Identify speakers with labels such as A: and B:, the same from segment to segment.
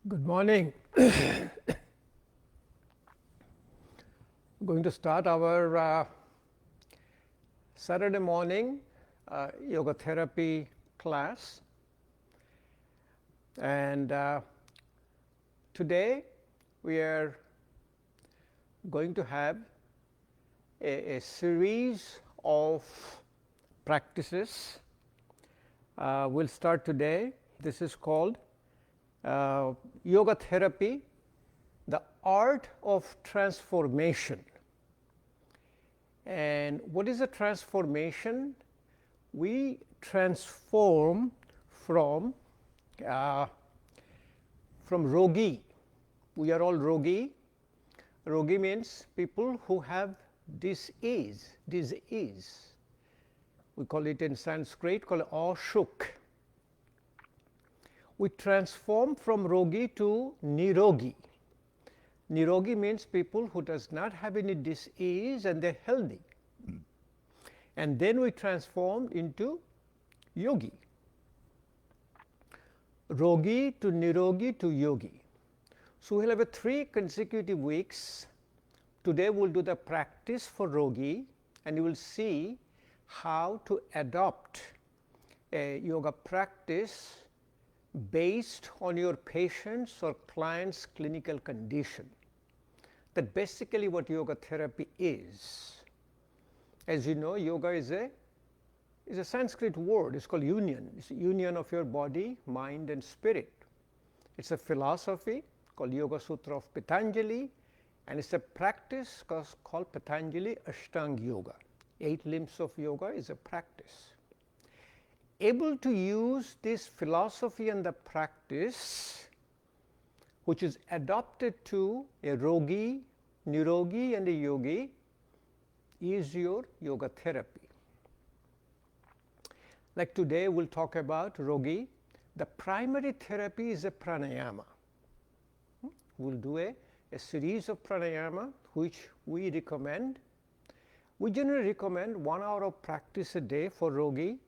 A: Good morning. Going to start our Saturday morning yoga therapy class, and today we are going to have a series of practices. We'll start today. This is called yoga therapy, the art of transformation. And what is a transformation? We transform from Rogi. We are all Rogi. Rogi means people who have disease. We call it in Sanskrit called ashuk. We transform from Rogi to NIROGI. NIROGI means people who does not have any disease and they're healthy. And then we transform into Yogi. Rogi to NIROGI to Yogi. So we'll have 3 consecutive weeks. Today we'll do the practice for Rogi, and you will see how to adopt a yoga practice based on your patient's or client's clinical condition. That basically what yoga therapy is. As you know, yoga is a Sanskrit word. It's called union. It's a union of your body, mind and spirit. It's a philosophy called Yoga Sutra of Patanjali, and it's a practice called Patanjali Ashtanga Yoga. 8 limbs of yoga is a practice. Able to use this philosophy and the practice, which is adopted to a Rogi, NIROGI and a Yogi, is your yoga therapy. Like today we'll talk about Rogi. The primary therapy is a pranayama. We'll do a series of pranayama which we recommend. We generally recommend 1 hour of practice a day for Rogi,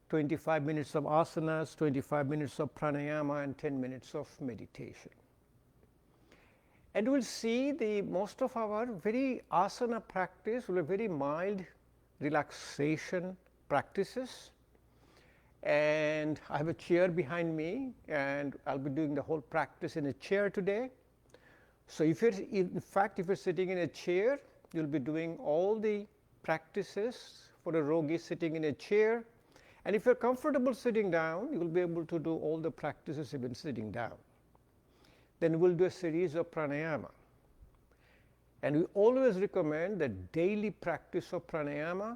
A: 25 minutes of asanas, 25 minutes of pranayama and 10 minutes of meditation. And we'll see most of our very asana practice will be very mild relaxation practices. And I have a chair behind me, and I'll be doing the whole practice in a chair today. So if you're sitting in a chair, you'll be doing all the practices for a Rogi sitting in a chair. And if you're comfortable sitting down, you will be able to do all the practices even sitting down. Then we'll do a series of pranayama. And we always recommend the daily practice of pranayama,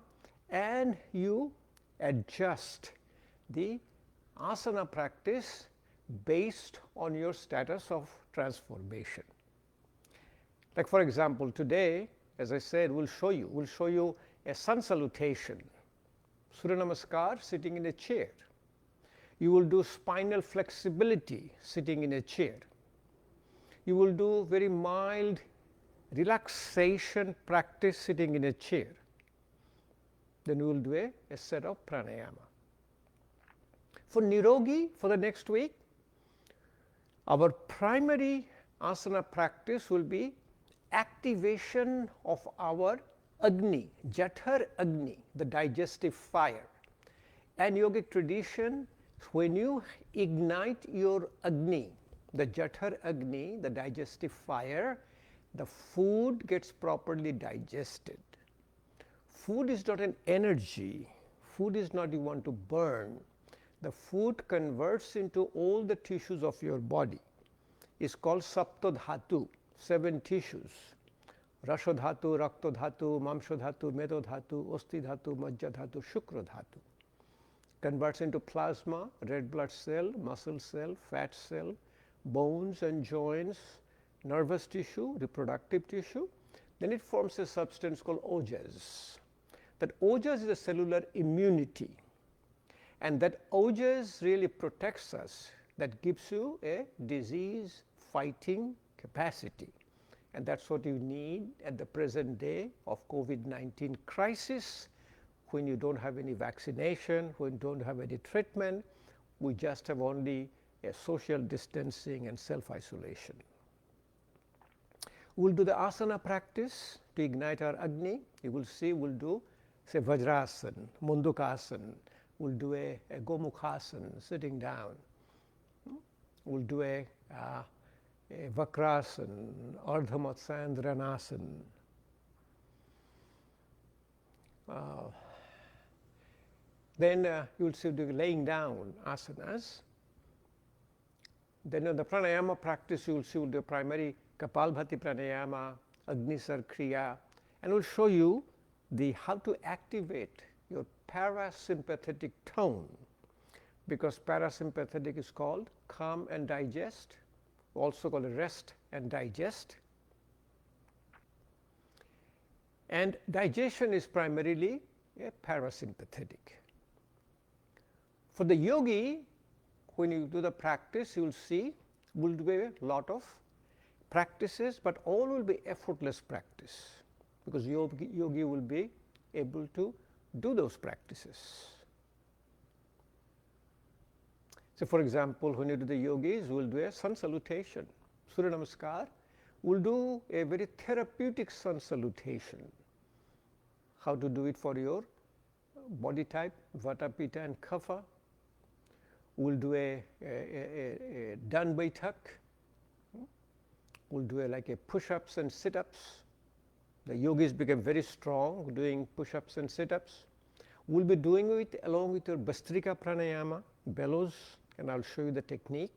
A: and you adjust the asana practice based on your status of transformation. Like for example, today, as I said, we'll show you a sun salutation. Surya Namaskar sitting in a chair. You will do spinal flexibility sitting in a chair. You will do very mild relaxation practice sitting in a chair. Then we will do a set of pranayama. For NIROGI, for the next week, our primary asana practice will be activation of our Agni, Jathar Agni, the digestive fire. And yogic tradition, when you ignite your Agni, the Jathar Agni, the digestive fire, the food gets properly digested. Food is not an energy. Food is not you want to burn. The food converts into all the tissues of your body. It's called Saptodhatu, 7 tissues. Rashodhatu, Raktodhatu, Mamshodhatu, Medodhatu, Ostidhatu, Majjadhatu, Shukrodhatu. Converts into plasma, red blood cell, muscle cell, fat cell, bones and joints, nervous tissue, reproductive tissue. Then it forms a substance called ojas. That ojas is a cellular immunity. And that ojas really protects us. That gives you a disease fighting capacity. And that's what you need at the present day of COVID-19 crisis, when you don't have any vaccination, when you don't have any treatment. We just have only a social distancing and self-isolation. We'll do the asana practice to ignite our Agni. You will see we'll do, say, Vajrasana, Mundukasana. We'll do a Gomukhasana, sitting down. We'll do a Vakrasana, Ardhamatsandranasana. Then you'll see the laying down asanas. Then in the pranayama practice, you'll see the primary Kapalbhati pranayama, Agnisar Kriya, and we'll show you how to activate your parasympathetic tone, because parasympathetic is called calm and digest, also called rest and digest. And digestion is primarily a parasympathetic. For the yogi, when you do the practice, you will see we'll do a lot of practices, but all will be effortless practice, because yogi will be able to do those practices. So, for example, when you do the yogis, we'll do a sun salutation, Surya Namaskar. We'll do a very therapeutic sun salutation. How to do it for your body type, Vata, Pitta and Kapha. We'll do a Dan Baitak. We'll do like a push-ups and sit-ups. The yogis became very strong doing push-ups and sit-ups. We'll be doing it along with your Bastrika pranayama, bellows, and I'll show you the technique,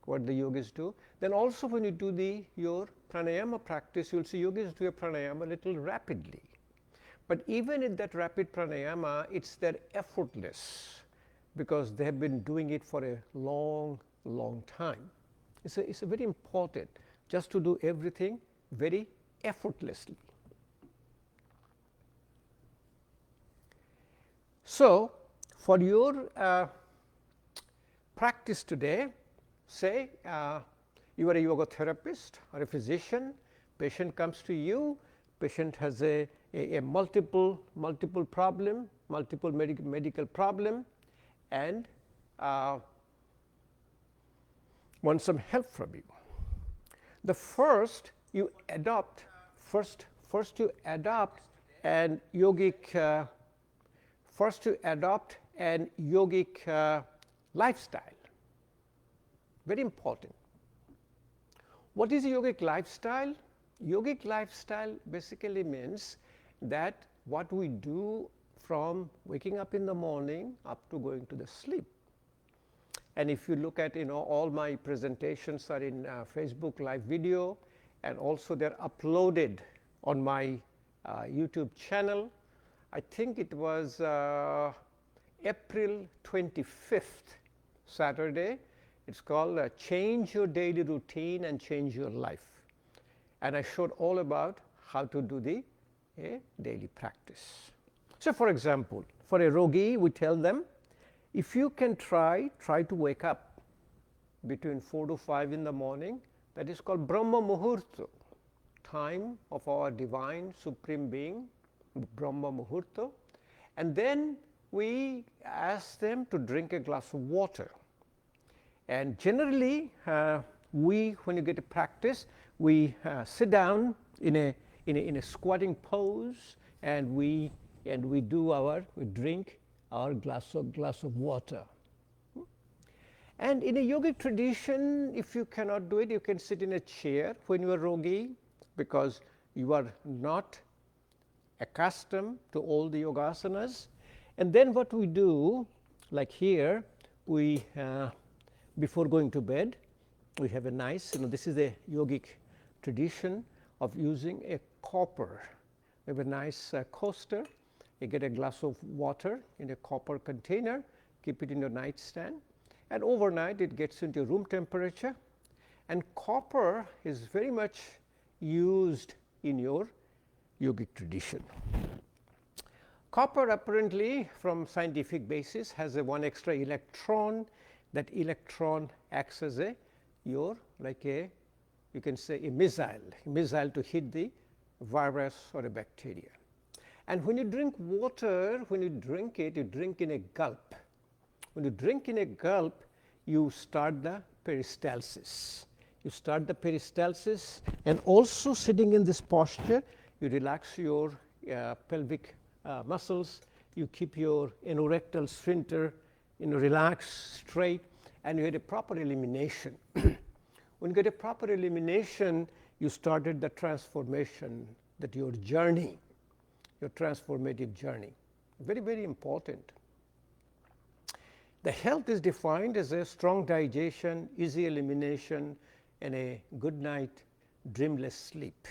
A: what the yogis do. Then also when you do your pranayama practice, you'll see yogis do a pranayama a little rapidly. But even in that rapid pranayama, it's their effortless, because they have been doing it for a long, long time. It's a very important just to do everything very effortlessly. So, for your practice today, say you are a yoga therapist or a physician, patient comes to you, patient has a multiple problem, multiple medical problem, and wants some help from you. The first you adopt, first you adopt an yogic, lifestyle. Very important. What is a yogic lifestyle? Yogic lifestyle basically means that what we do from waking up in the morning up to going to the sleep. And if you look at, all my presentations are in Facebook live video, and also they're uploaded on my YouTube channel. I think it was April 25th, Saturday. It's called Change Your Daily Routine and Change Your Life. And I showed all about how to do the daily practice. So, for example, for a Rogi, we tell them, if you can try to wake up between 4 to 5 in the morning, that is called Brahma Muhurta, time of our divine supreme being, Brahma Muhurta. And then we ask them to drink a glass of water. And generally, when you get a practice, we sit down in a squatting pose, and we drink our glass of water. And in a yogic tradition, if you cannot do it, you can sit in a chair when you are Rogi, because you are not accustomed to all the yogasanas. And then what we do, like here, we before going to bed, we have a nice, this is a yogic tradition of using a copper. We have a nice coaster. You get a glass of water in a copper container, keep it in your nightstand, and overnight it gets into room temperature. And copper is very much used in your yogic tradition. Copper apparently, from scientific basis, has a one extra electron. That electron acts as you can say a missile to hit the virus or a bacteria. And when you drink water, when you drink it, you drink in a gulp. When you drink in a gulp, you start the peristalsis. You start the peristalsis, and also sitting in this posture, you relax your pelvic muscles, you keep your anorectal sphincter relaxed, straight, and you get a proper elimination. When you get a proper elimination, you started the transformation, that your journey, your transformative journey. Very, very important. The health is defined as a strong digestion, easy elimination, and a good night, dreamless sleep.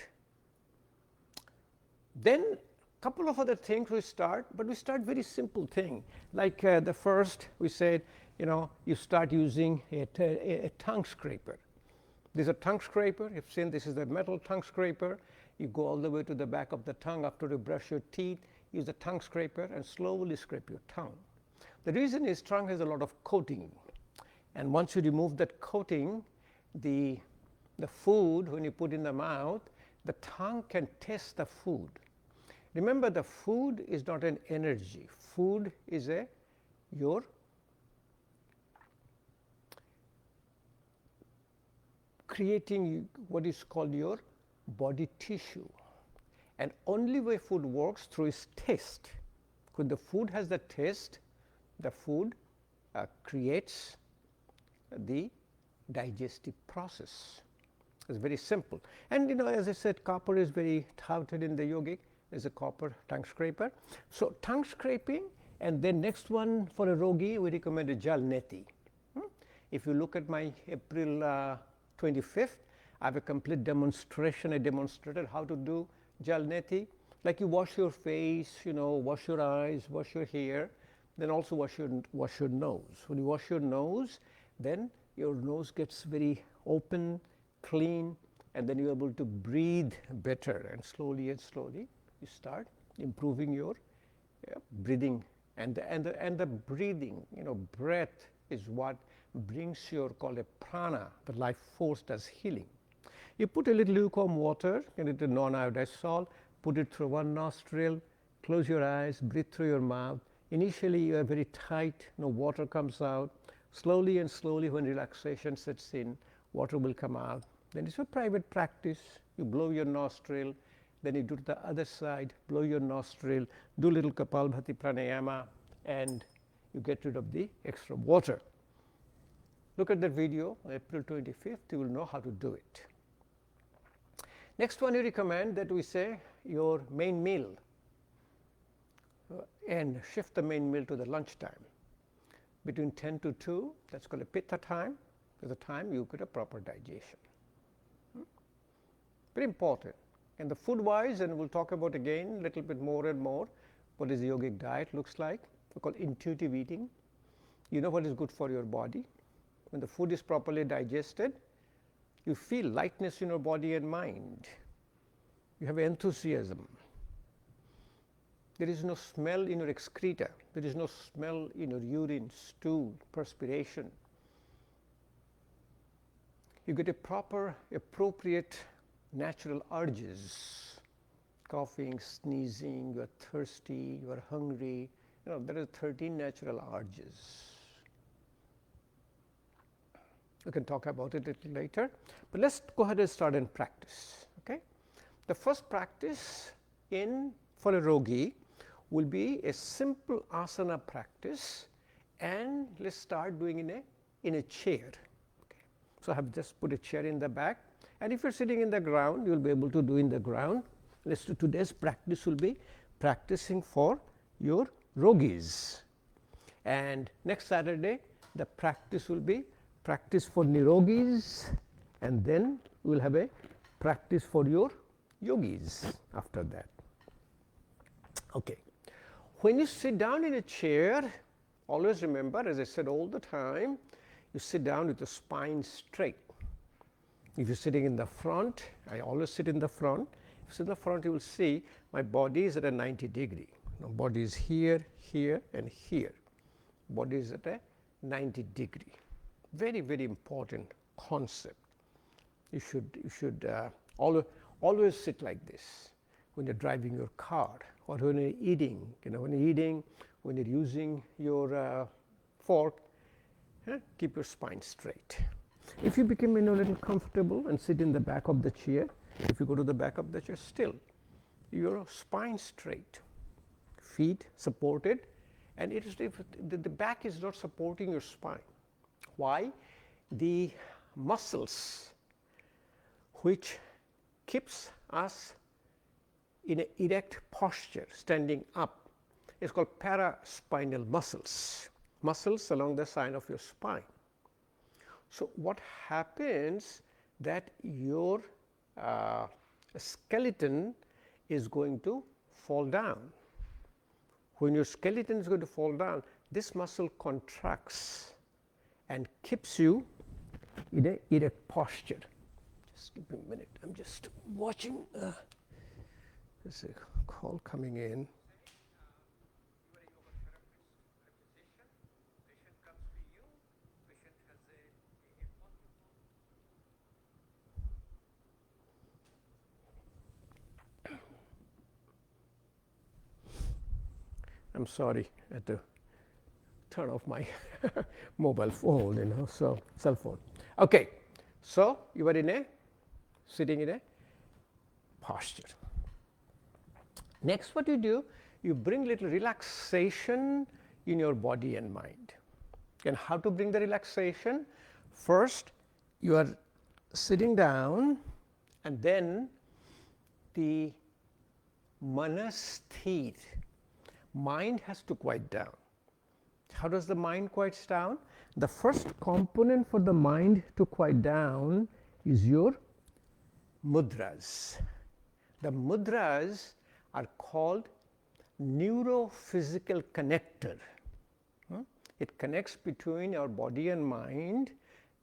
A: Then a couple of other things we start, but we start very simple thing. Like the first, we said, you start using a tongue scraper. This is a tongue scraper. You've seen this is a metal tongue scraper. You go all the way to the back of the tongue after you brush your teeth. Use the tongue scraper and slowly scrape your tongue. The reason is tongue has a lot of coating, and once you remove that coating, the food, when you put in the mouth, the tongue can taste the food. Remember, the food is not an energy. Food is your creating what is called your body tissue. And only way food works through its taste. When the food has the taste, the food creates the digestive process. It's very simple. And as I said, copper is very touted in the yogic. There's a copper tongue scraper. So tongue scraping, and then next one for a Rogi, we recommend a jal neti. If you look at my April 25th, I have a complete demonstration. I demonstrated how to do jal neti. Like you wash your face, wash your eyes, wash your hair, then also wash your nose. When you wash your nose, then your nose gets very open, clean, and then you're able to breathe better. And slowly you start improving your breathing. And the breathing, breath is what brings your called a prana, the life force, does healing. You put a little lukewarm water into non-iodized salt, put it through one nostril, close your eyes, breathe through your mouth. Initially you are very tight, water comes out. Slowly and slowly, when relaxation sets in, water will come out. Then it's a private practice. You blow your nostril, then you do to the other side, blow your nostril, do little Kapalbhati pranayama, and you get rid of the extra water. Look at that video on April 25th, you will know how to do it. Next one, you recommend that we say your main meal and shift the main meal to the lunchtime. Between 10 to 2, that's called a pitta time, is the time you get a proper digestion. Very important. And the food wise, and we'll talk about again a little bit more and more what is the yogic diet looks like. We call intuitive eating. You know what is good for your body. When the food is properly digested, you feel lightness in your body and mind. You have enthusiasm. There is no smell in your excreta. There is no smell in your urine, stool, perspiration. You get a proper, appropriate natural urges. Coughing, sneezing, you are thirsty, you are hungry. There are 13 natural urges. We can talk about it a little later, but let's go ahead and start and practice. Okay, the first practice for a Rogi will be a simple asana practice, and let's start doing in a chair. Okay. So I have just put a chair in the back, and if you're sitting in the ground, you'll be able to do in the ground. Let's do today's practice will be practicing for your Rogis, and next Saturday the practice will be practice for NIROGIs, and then we will have a practice for your yogis after that. Okay. When you sit down in a chair, always remember, as I said all the time, you sit down with the spine straight. If you're sitting in the front, I always sit in the front. If you sit in the front, you will see my body is at a 90 degree. Now, body is here, here, and here. Body is at a 90 degree. Very, very important concept. You should always sit like this when you're driving your car, or when you're eating. When you're eating, when you're using your fork, Keep your spine straight. If you become a little comfortable and sit in the back of the chair, if you go to the back of the chair, still your spine straight, feet supported, and it is the back is not supporting your spine. Why? The muscles which keeps us in an erect posture, standing up, is called paraspinal muscles, muscles along the side of your spine. So what happens that your skeleton is going to fall down. When your skeleton is going to fall down, this muscle contracts and keeps you in an erect posture. Just give me a minute. I'm just watching. There's a call coming in. I'm sorry, I had to turn off my mobile phone, so cell phone. Okay, so you are sitting in a posture. Next, what you do, you bring little relaxation in your body and mind. And how to bring the relaxation? First, you are sitting down, and then the manasthit, mind has to quiet down. How does the mind quiet down? The first component for the mind to quiet down is your mudras. The mudras are called neurophysical connector. It connects between our body and mind,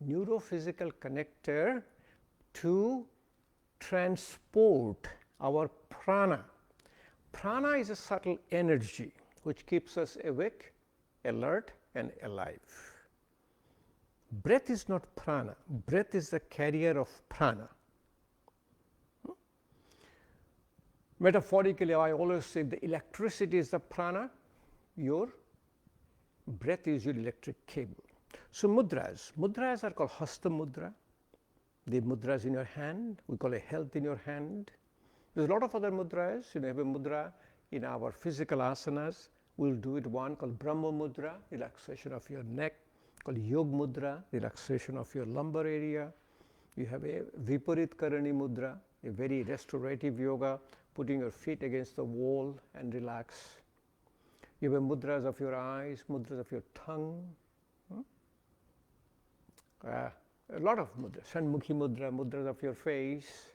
A: neurophysical connector to transport our prana. Prana is a subtle energy which keeps us awake, alert, and alive. Breath is not prana. Breath is the carrier of prana. Metaphorically, I always say the electricity is the prana. Your breath is your electric cable. So mudras. Mudras are called Hasta Mudra. The mudras in your hand, we call it health in your hand. There's a lot of other mudras. You have a mudra in our physical asanas. We'll do it one called Brahma Mudra, relaxation of your neck, called Yoga Mudra, relaxation of your lumbar area. You have a Viparit Karani Mudra, a very restorative yoga, putting your feet against the wall and relax. You have mudras of your eyes, mudras of your tongue. A lot of mudras, Shanmukhi Mudra, mudras of your face.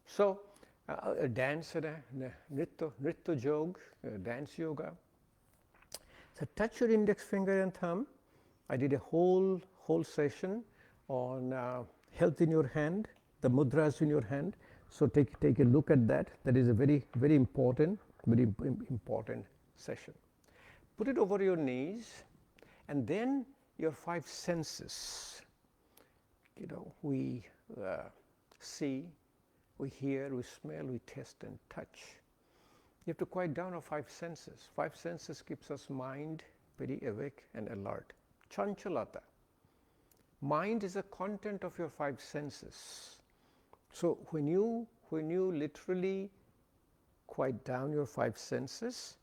A: So, a dance, nritya jog, dance yoga. So, touch your index finger and thumb. I did a whole session on health in your hand, the mudras in your hand. So, take a look at that. That is a very important session. Put it over your knees, and then your five senses. We see, we hear, we smell, we taste and touch. You have to quiet down our five senses. Five senses keeps us mind very awake and alert. Chanchalata. Mind is the content of your five senses. So when you literally quiet down your five senses,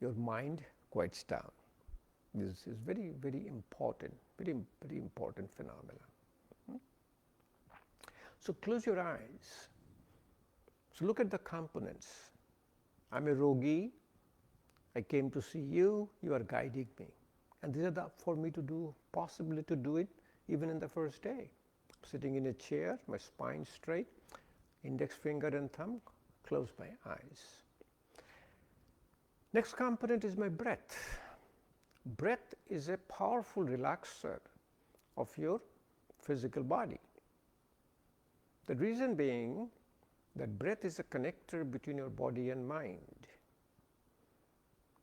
A: your mind quiets down. This is very important phenomenon. So close your eyes. So look at the components. I'm a Rogi. I came to see you. You are guiding me. And these are for me to do, possibly to do it even in the first day. Sitting in a chair, my spine straight, index finger and thumb, close my eyes. Next component is my breath. Breath is a powerful relaxer of your physical body. The reason being that breath is a connector between your body and mind.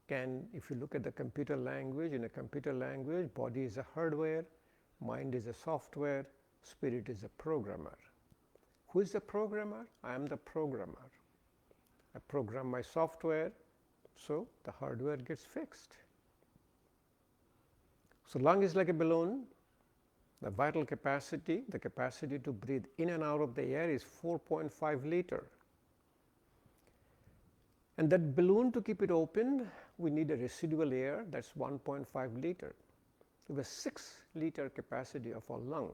A: If you look at the computer language, in a computer language, body is a hardware, mind is a software, spirit is a programmer. Who is the programmer? I am the programmer. I program my software, so the hardware gets fixed. So lung is like a balloon. The vital capacity, the capacity to breathe in and out of the air is 4.5 liter. And that balloon, to keep it open, we need a residual air, that's 1.5 liter. We have a 6 liter capacity of our lung.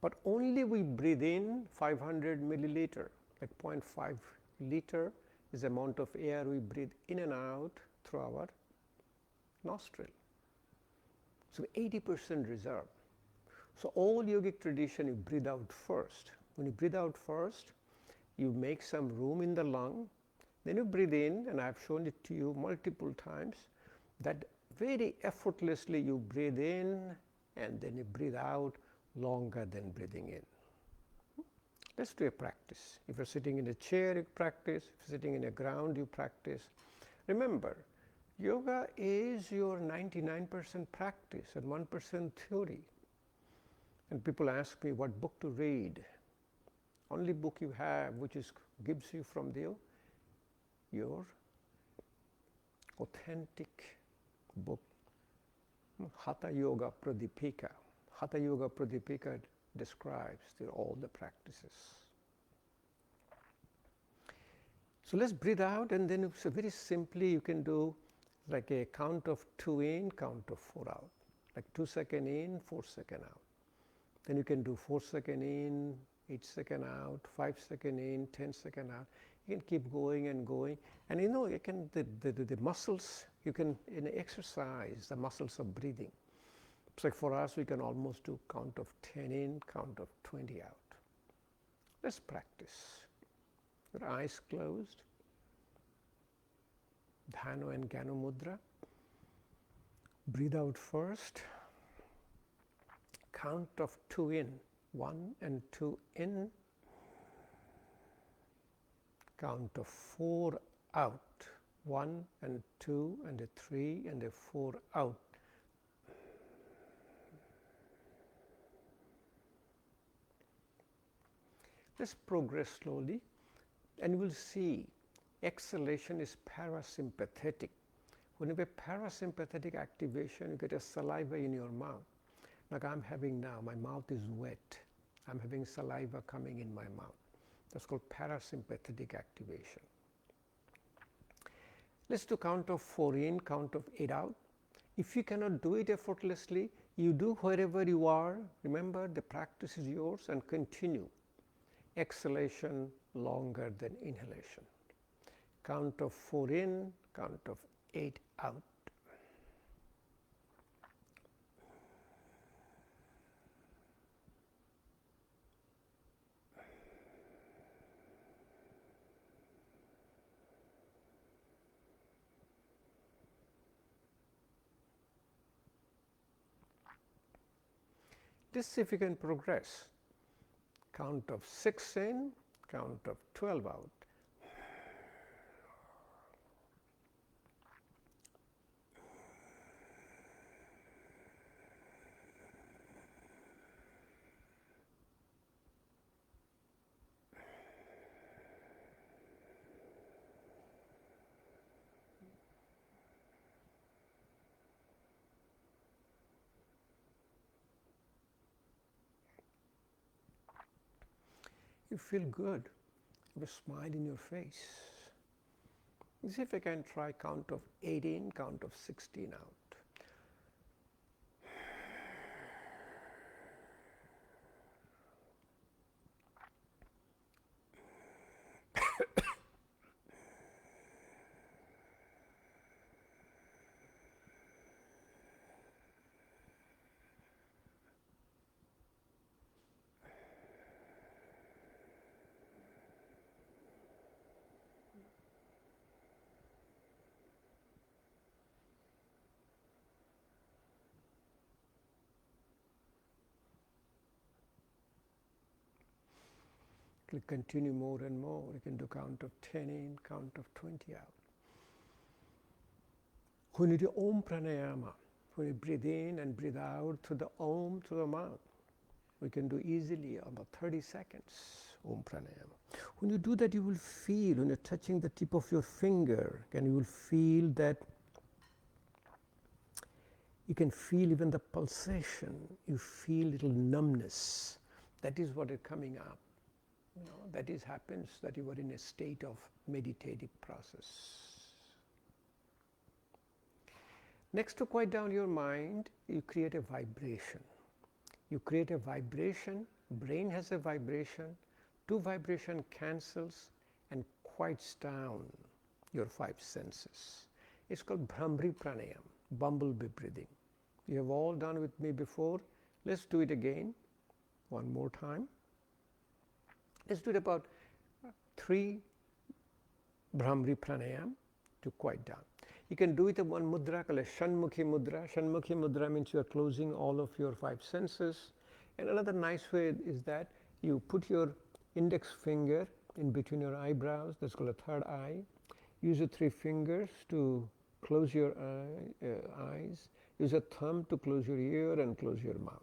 A: But only we breathe in 500 milliliter, like 0.5 liter is the amount of air we breathe in and out through our nostril. So 80% reserve. So all yogic tradition, you breathe out first. When you breathe out first, you make some room in the lung, then you breathe in, and I have shown it to you multiple times, that very effortlessly you breathe in and then you breathe out longer than breathing in. Let's do a practice. If you're sitting in a chair, you practice. If you're sitting in a ground, you practice. Remember, yoga is your 99% practice and 1% theory. And people ask me what book to read. Only book you have which gives you from your authentic book, Hatha Yoga Pradipika. Hatha Yoga Pradipika describes all the practices. So let's breathe out, and then so very simply you can do like a count of 2 in, count of 4 out. Like 2 seconds in, 4 seconds out. Then you can do 4 seconds in, 8 seconds out, 5 seconds in, 10 seconds out. You can keep going and going. And you know, you can the muscles, you can exercise the muscles of breathing. It's like for us, we can almost do count of 10 in, count of 20 out. Let's practice. With eyes closed. Dhanu and Ganu Mudra. Breathe out first. Count of 2 in. 1 and 2 in. Count of 4 out. 1 and 2 and a 3 and a 4 out. Let's progress slowly, and you will see exhalation is parasympathetic. When you have a parasympathetic activation, you get a saliva in your mouth. Like I'm having now, my mouth is wet. I'm having saliva coming in my mouth. That's called parasympathetic activation. Let's do count of 4 in, count of 8 out. If you cannot do it effortlessly, you do wherever you are. Remember, the practice is yours, and continue. Exhalation longer than inhalation. Count of 4 in, count of 8 out. Let's see if we can progress. Count of 6 in, count of 12 out. You feel good. Have a smile in your face. Let's see if I can try count of 8 in, count of 16 out. Will continue more and more. You can do count of 10 in, count of 20 out. When you do Om Pranayama, when you breathe in and breathe out through the Om to the mouth, we can do easily about 30 seconds Om Pranayama. When you do that, you will feel, when you're touching the tip of your finger, and you will feel that You can feel even the pulsation. You feel little numbness. That is what is coming up. That happens that you are in a state of meditative process. Next, to quiet down your mind, you create a vibration. You create a vibration, brain has a vibration, two vibration cancels and quiets down your five senses. It's called Brahmari Pranayama, bumblebee breathing. You have all done with me before. Let's do it again, one more time. Let's do it about 3 Brahmari Pranayama to quiet down. You can do it in one mudra called a Shanmukhi Mudra. Shanmukhi Mudra means you are closing all of your 5 senses. And another nice way is that you put your index finger in between your eyebrows, that's called a third eye. Use your 3 fingers to close your eyes. Use a thumb to close your ear and close your mouth.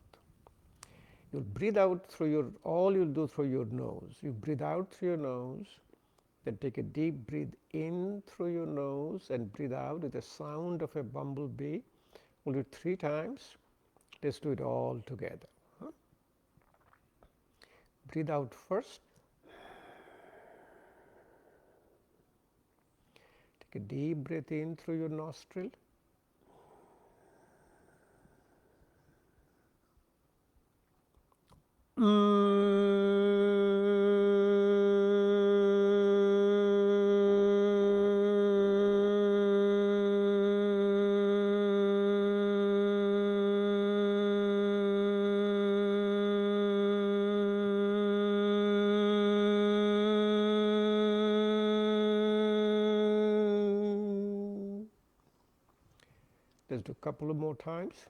A: You'll breathe out through all you'll do through your nose. You breathe out through your nose, then take a deep breath in through your nose and breathe out with the sound of a bumblebee. We'll do it 3 times. Let's do it all together. Breathe out first. Take a deep breath in through your nostril. Let's do a couple of more times.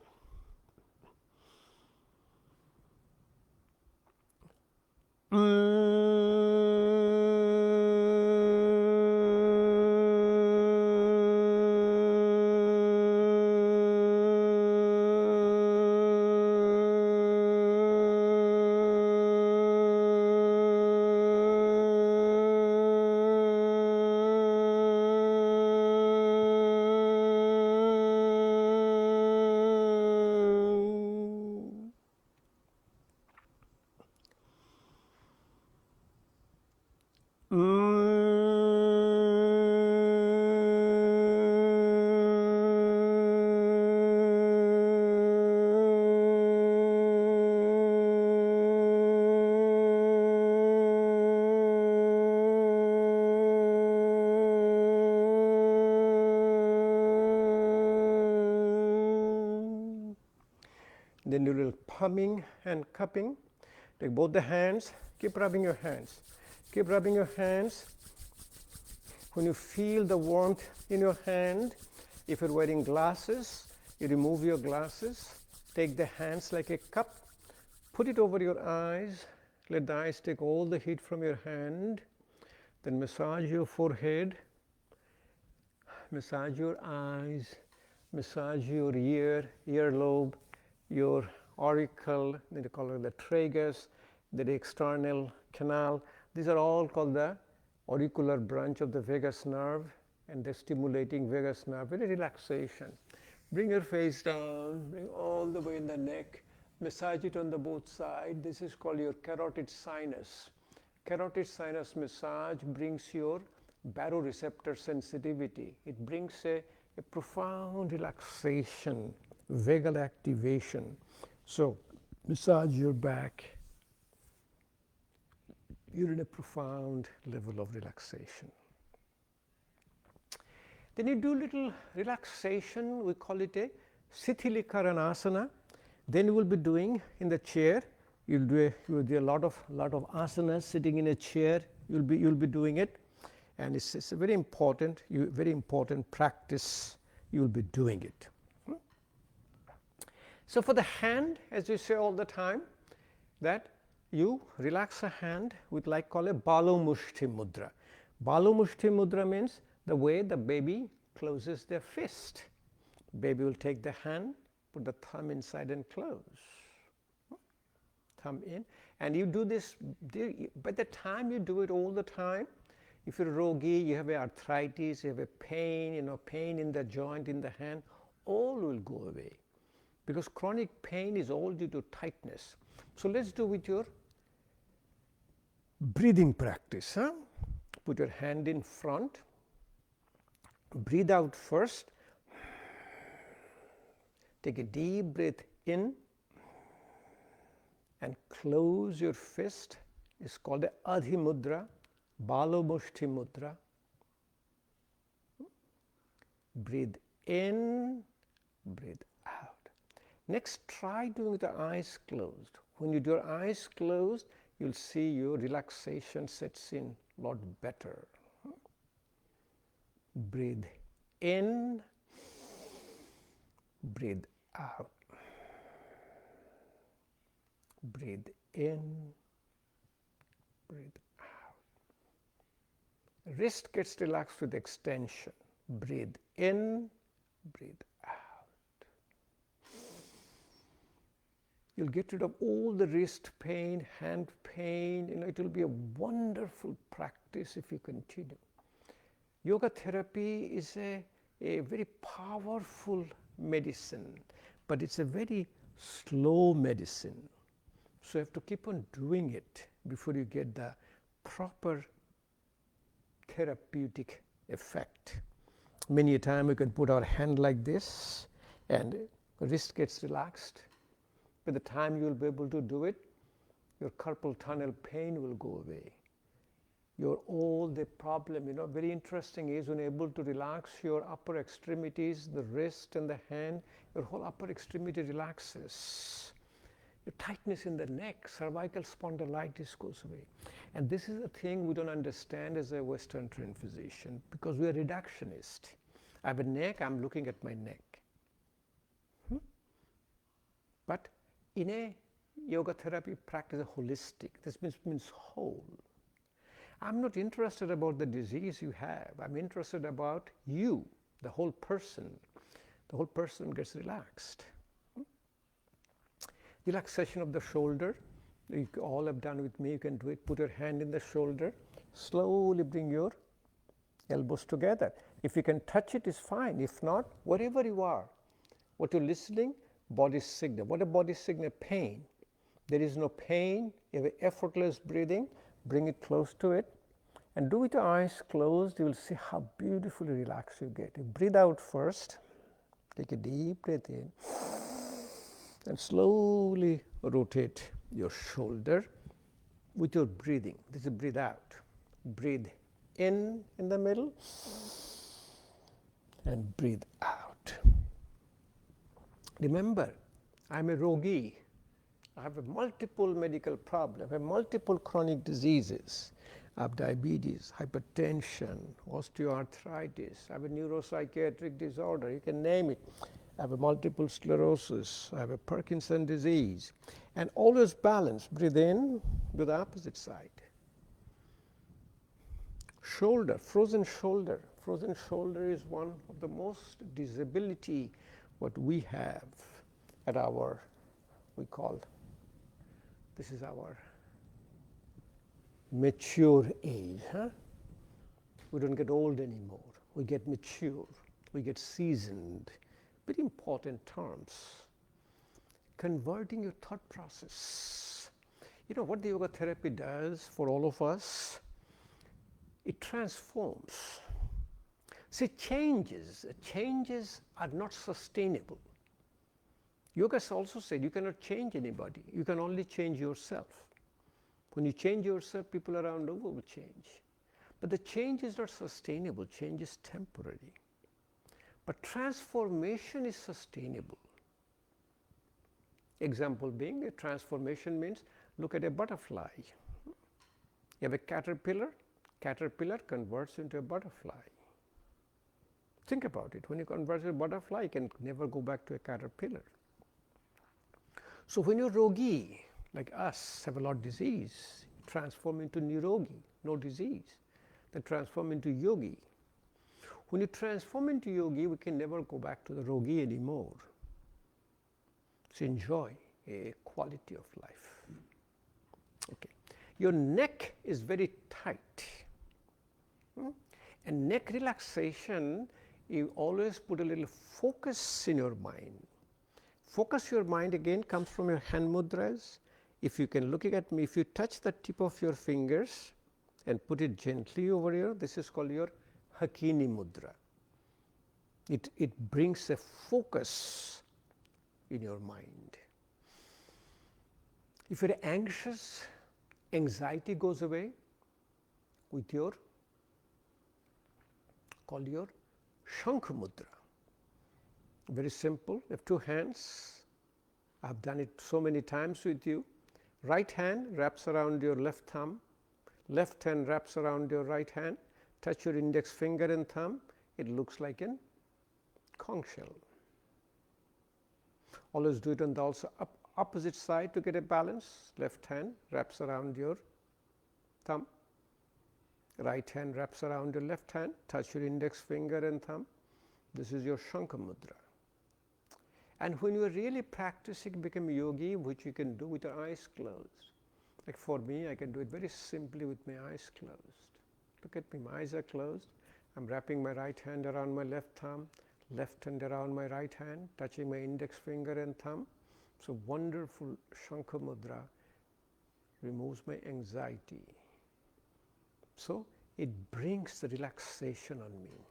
A: Then you will humming and cupping. Take both the hands, keep rubbing your hands. Keep rubbing your hands. When you feel the warmth in your hand, if you're wearing glasses, you remove your glasses. Take the hands like a cup, put it over your eyes. Let the eyes take all the heat from your hand. Then massage your forehead, massage your eyes, massage your earlobe, your auricle, they call it the tragus, the external canal. These are all called the auricular branch of the vagus nerve, and the stimulating vagus nerve, very relaxation. Bring your face down, bring all the way in the neck, massage it on the both sides. This is called your carotid sinus. Carotid sinus massage brings your baroreceptor sensitivity. It brings a profound relaxation, vagal activation. So massage your back. You're in a profound level of relaxation. Then you do little relaxation, we call it a Sithilikaranasana. Then you will be doing in the chair, you will do a lot of asanas sitting in a chair, you'll be doing it. And it's a very important practice, you'll be doing it. So for the hand, as we say all the time, that you relax a hand with call a Balu Mushti Mudra. Balu Mushti Mudra means the way the baby closes their fist. Baby will take the hand, put the thumb inside and close. Thumb in. And you do this, by the time you do it all the time, if you're Rogi, you have arthritis, you have a pain, pain in the joint, in the hand, all will go away. because chronic pain is all due to tightness. So let's do with your breathing practice. Put your hand in front, breathe out first, take a deep breath in and close your fist. It's called the Adhi Mudra, Balo Mushti Mudra. Breathe in, breathe out. Next, try doing the eyes closed. When you do your eyes closed, you'll see your relaxation sets in a lot better. Breathe in, breathe out. Breathe in, breathe out. Wrist gets relaxed with extension. Breathe in, breathe out. You'll get rid of all the wrist pain, hand pain. It will be a wonderful practice if you continue. Yoga therapy is a very powerful medicine, but it's a very slow medicine. So you have to keep on doing it before you get the proper therapeutic effect. Many a time we can put our hand like this and the wrist gets relaxed. By the time you will be able to do it, your carpal tunnel pain will go away. All the problem, very interesting is when you're able to relax your upper extremities, the wrist and the hand, your whole upper extremity relaxes. Your tightness in the neck, cervical spondylitis goes away. And this is a thing we don't understand as a Western trained physician because we are reductionist. I have a neck, I'm looking at my neck. But in a yoga therapy practice, holistic, this means whole. I'm not interested about the disease you have. I'm interested about you, the whole person. The whole person gets relaxed. Relaxation of the shoulder. You all have done with me. You can do it. Put your hand in the shoulder. Slowly bring your elbows together. If you can touch it, it's fine. If not, wherever you are, what you're listening, body signal. What a body signal? Pain. There is no pain. You have effortless breathing. Bring it close to it and do with your eyes closed. You will see how beautifully relaxed you get. You breathe out first. Take a deep breath in and slowly rotate your shoulder with your breathing. This is breathe out. Breathe in the middle and breathe out. Remember, I'm a Rogi. I have multiple medical problems, I have multiple chronic diseases. I have diabetes, hypertension, osteoarthritis, I have a neuropsychiatric disorder, you can name it. I have a multiple sclerosis, I have a Parkinson's disease. And always balance, breathe in to the opposite side. Shoulder, frozen shoulder. Frozen shoulder is one of the most disability what we have at our, this is our mature age. We don't get old anymore. We get mature. We get seasoned. Very important terms. Converting your thought process. What the yoga therapy does for all of us? It transforms. See, changes are not sustainable. Yoga also said you cannot change anybody. You can only change yourself. When you change yourself, people around over will change. But the change is not sustainable. Change is temporary. But transformation is sustainable. Example being, a transformation means, look at a butterfly. You have a caterpillar converts into a butterfly. Think about it. When you convert to a butterfly, you can never go back to a caterpillar. So when you're Rogi, like us, have a lot of disease, transform into NIROGI, no disease. Then transform into Yogi. When you transform into Yogi, we can never go back to the Rogi anymore. So enjoy a quality of life. Okay. Your neck is very tight. And neck relaxation, you always put a little focus in your mind. Focus your mind again comes from your hand mudras. If you can looking at me, if you touch the tip of your fingers and put it gently over here, this is called your Hacen Mudra. It brings a focus in your mind. If you're anxious, anxiety goes away with your, called your Shankha Mudra. Very simple. You have two hands. I've done it so many times with you. Right hand wraps around your left thumb. Left hand wraps around your right hand. Touch your index finger and thumb. It looks like an conch shell. Always do it on the also opposite side to get a balance. Left hand wraps around your thumb. Right hand wraps around your left hand. Touch your index finger and thumb. This is your Shankha Mudra. And when you are really practicing, become yogi, which you can do with your eyes closed. Like for me, I can do it very simply with my eyes closed. Look at me, my eyes are closed. I'm wrapping my right hand around my left thumb, left hand around my right hand, touching my index finger and thumb. So wonderful Shankha Mudra removes my anxiety. So it brings the relaxation on me.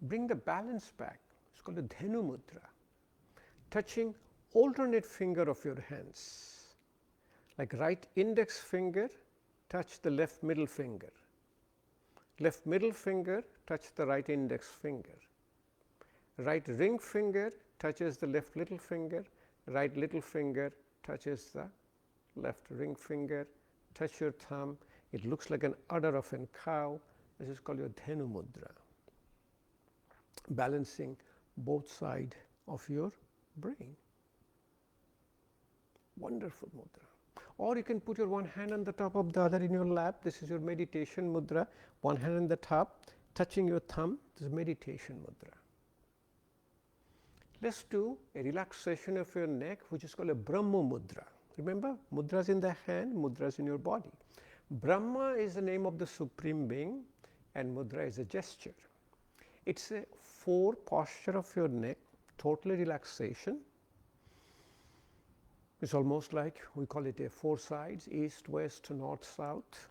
A: Bring the balance back. It's called a Dhenu Mudra. Touching alternate finger of your hands. Like right index finger, touch the left middle finger. Left middle finger, touch the right index finger. Right ring finger touches the left little finger. Right little finger touches the left ring finger. Touch your thumb. It looks like an udder of a cow. This is called your Dhenu Mudra. Balancing both sides of your brain. Wonderful mudra. Or you can put your one hand on the top of the other in your lap. This is your meditation mudra. One hand on the top, touching your thumb. This is meditation mudra. Let's do a relaxation of your neck, which is called a Brahma Mudra. Remember, mudras in the hand, mudras in your body. Brahma is the name of the Supreme Being, and mudra is a gesture. It's a four posture of your neck, total relaxation. It's almost like we call it a four sides, east, west, north, south.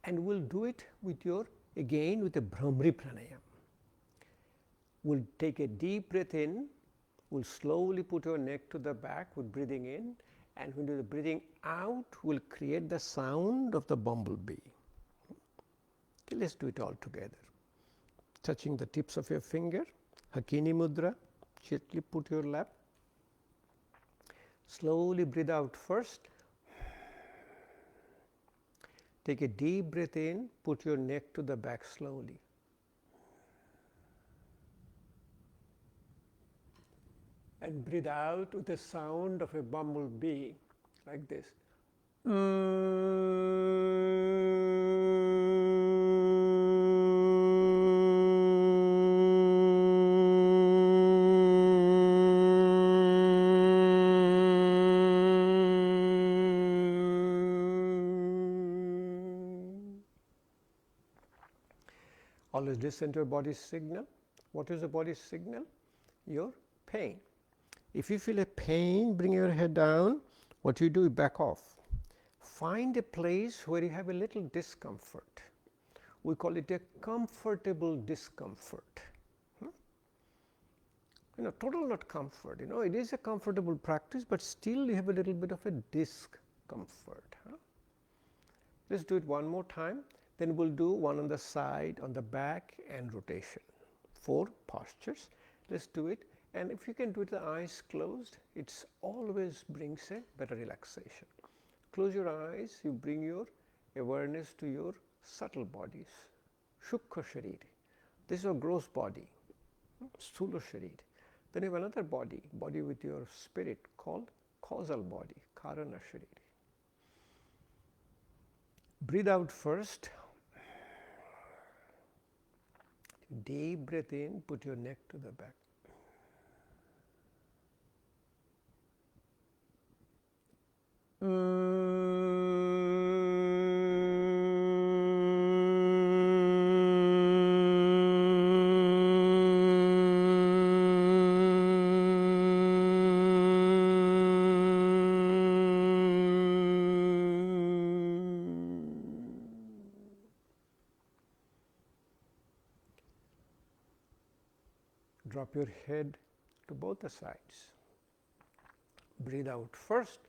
A: And we'll do it with your, again with a Brahmari Pranayama. We'll take a deep breath in, we'll slowly put your neck to the back with breathing in, and when you do the breathing out, we'll create the sound of the bumblebee. Okay, let's do it all together. Touching the tips of your finger, Hacen Mudra, gently put your lap. Slowly breathe out first. Take a deep breath in, put your neck to the back slowly. And breathe out with the sound of a bumblebee, like this. Always listen to your body's signal. What is the body's signal? Your pain. If you feel a pain, bring your head down. What you do, you back off. Find a place where you have a little discomfort. We call it a comfortable discomfort. Total not comfort. It is a comfortable practice, but still you have a little bit of a discomfort. Let's do it one more time. Then we'll do one on the side, on the back, and rotation. 4 postures. Let's do it. And if you can do it with the eyes closed, it always brings a better relaxation. Close your eyes, you bring your awareness to your subtle bodies. Shukha Sharir. This is your gross body, Sthula Sharir. Then you have another body with your spirit called causal body, Karana Sharir. Breathe out first. Deep breath in, put your neck to the back. drop your head to both the sides. Breathe out first.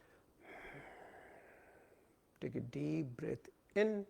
A: Take a deep breath in.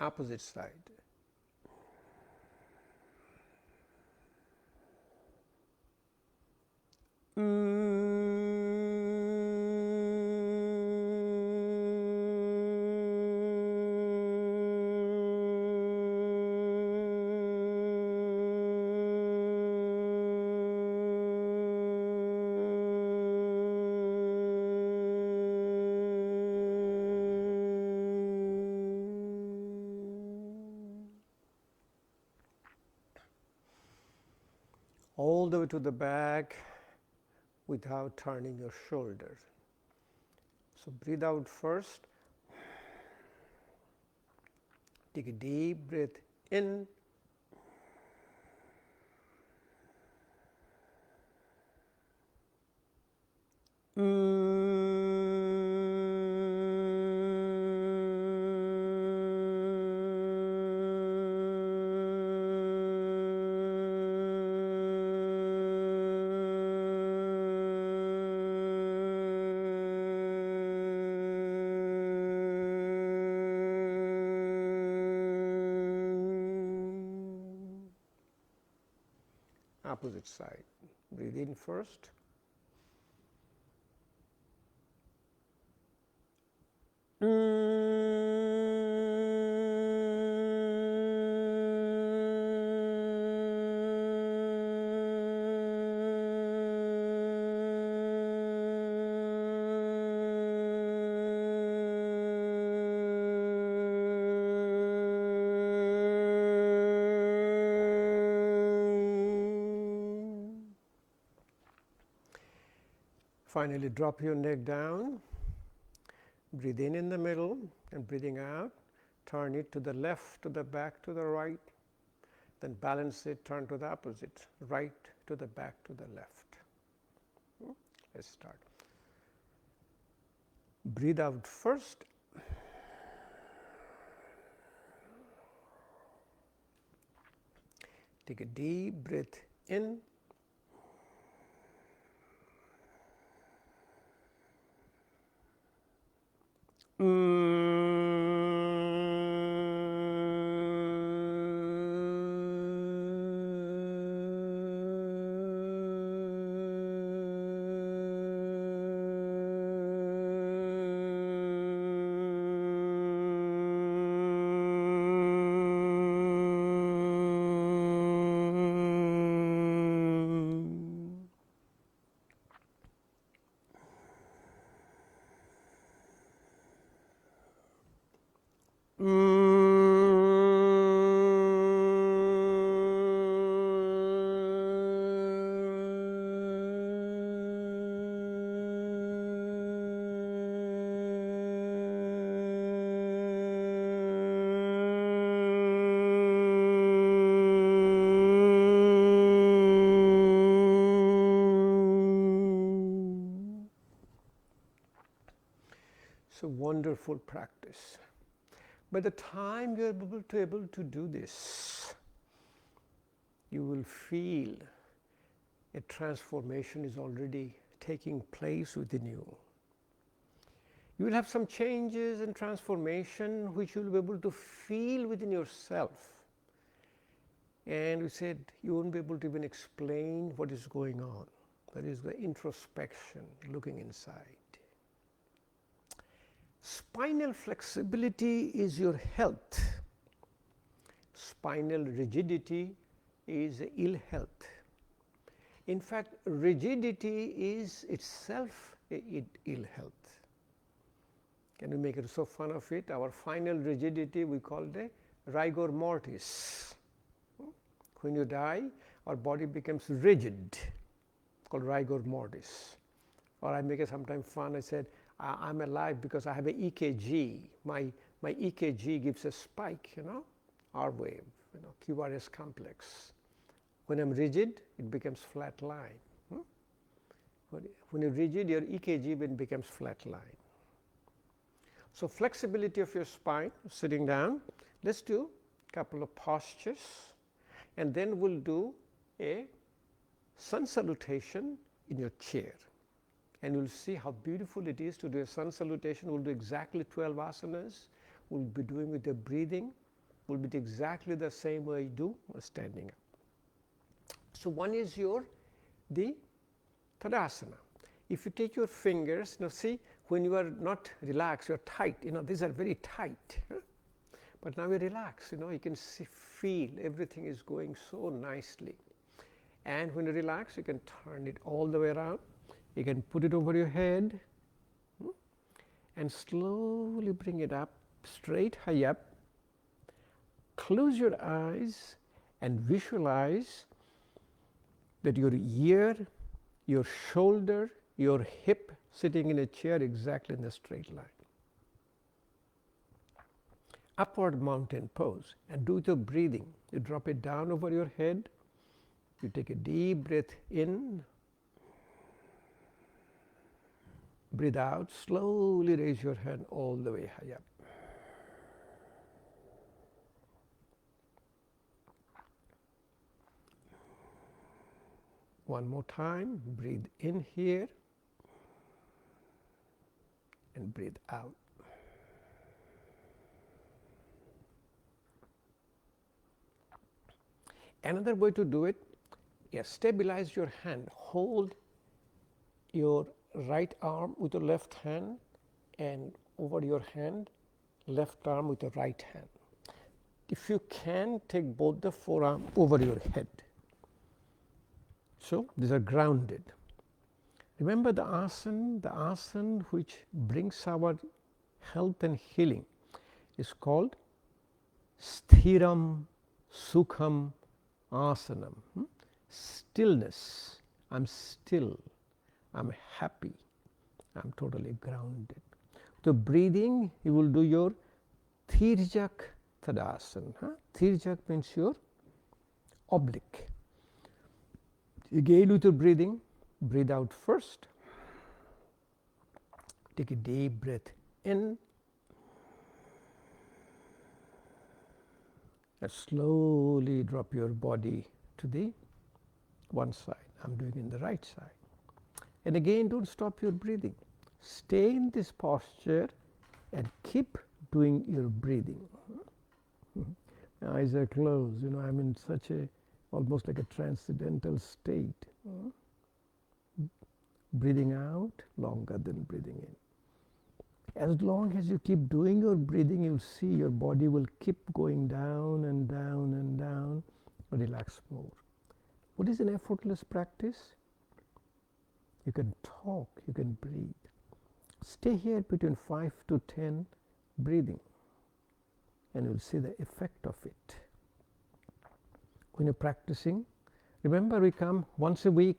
A: Opposite side. All the way to the back without turning your shoulders. So breathe out first. Take a deep breath in. Opposite side. Breathe in first. Finally, drop your neck down. Breathe in the middle, and breathing out, turn it to the left, to the back, to the right. Then balance it, turn to the opposite, right to the back, to the left. Let's start. Breathe out first. Take a deep breath in. It's a wonderful practice. By the time you are able to do this, you will feel a transformation is already taking place within you. You will have some changes and transformation which you will be able to feel within yourself. And we said you won't be able to even explain what is going on. That is the introspection, looking inside. Spinal flexibility is your health. Spinal rigidity is ill health. In fact, rigidity is itself ill health. Can we make it so fun of it? Our final rigidity we call the rigor mortis. When you die, our body becomes rigid, called rigor mortis. Or I make it sometimes fun. I said, I'm alive because I have an EKG. My EKG gives a spike, R wave, QRS complex. When I'm rigid, it becomes flat line. When you're rigid, your EKG becomes flat line. So flexibility of your spine, sitting down. Let's do a couple of postures, and then we'll do a sun salutation in your chair. And you'll see how beautiful it is to do a sun salutation. We'll do exactly 12 asanas. We'll be doing with the breathing. We'll be exactly the same way you do standing up. So one is the Tadasana. If you take your fingers, see, when you are not relaxed, you are tight. These are very tight. But now you relax. You can feel everything is going so nicely. And when you relax, you can turn it all the way around. You can put it over your head and slowly bring it up, straight high up. Close your eyes and visualize that your ear, your shoulder, your hip sitting in a chair exactly in a straight line. Upward mountain pose, and do the breathing. You drop it down over your head. You take a deep breath in. Breathe out, slowly raise your hand all the way high up. One more time, breathe in here and breathe out. Another way to do it, stabilize your hand. Hold your right arm with the left hand and over your hand, left arm with the right hand. If you can, take both the forearm over your head. So these are grounded. Remember the asana which brings our health and healing is called Theorem, Sukham, Asanam. Stillness. I'm still. I'm happy. I'm totally grounded. The breathing, you will do your Tirjak Tadasana. Tirjak means your oblique. Again with your breathing, breathe out first. Take a deep breath in. And slowly drop your body to the one side. I'm doing it in the right side. And again, don't stop your breathing. Stay in this posture and keep doing your breathing. Eyes are closed. I'm in such a almost like a transcendental state. Breathing out longer than breathing in. As long as you keep doing your breathing, you'll see your body will keep going down and down and down. Relax more. What is an effortless practice? You can talk, you can breathe. Stay here between 5 to 10 breathing, and you'll see the effect of it. When you're practicing, remember we come once a week,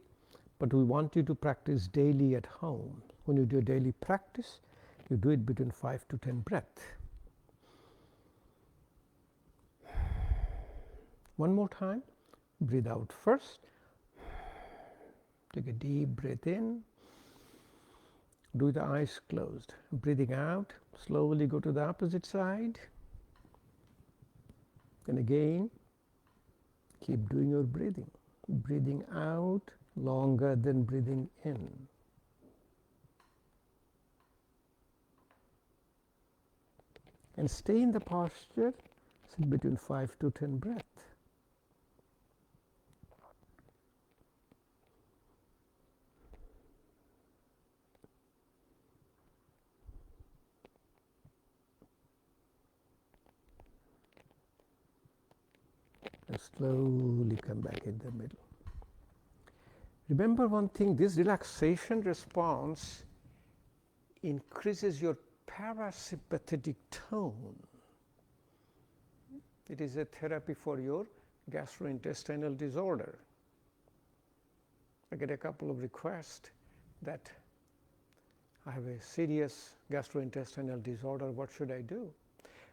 A: but we want you to practice daily at home. When you do a daily practice, you do it between 5 to 10 breaths. One more time, breathe out first. Take a deep breath in. Do the eyes closed. Breathing out, slowly go to the opposite side. And again, keep doing your breathing. Breathing out longer than breathing in. And stay in the posture, sit between 5 to 10 breaths. And slowly come back in the middle. Remember one thing, this relaxation response increases your parasympathetic tone. It is a therapy for your gastrointestinal disorder. I get a couple of requests that I have a serious gastrointestinal disorder, what should I do?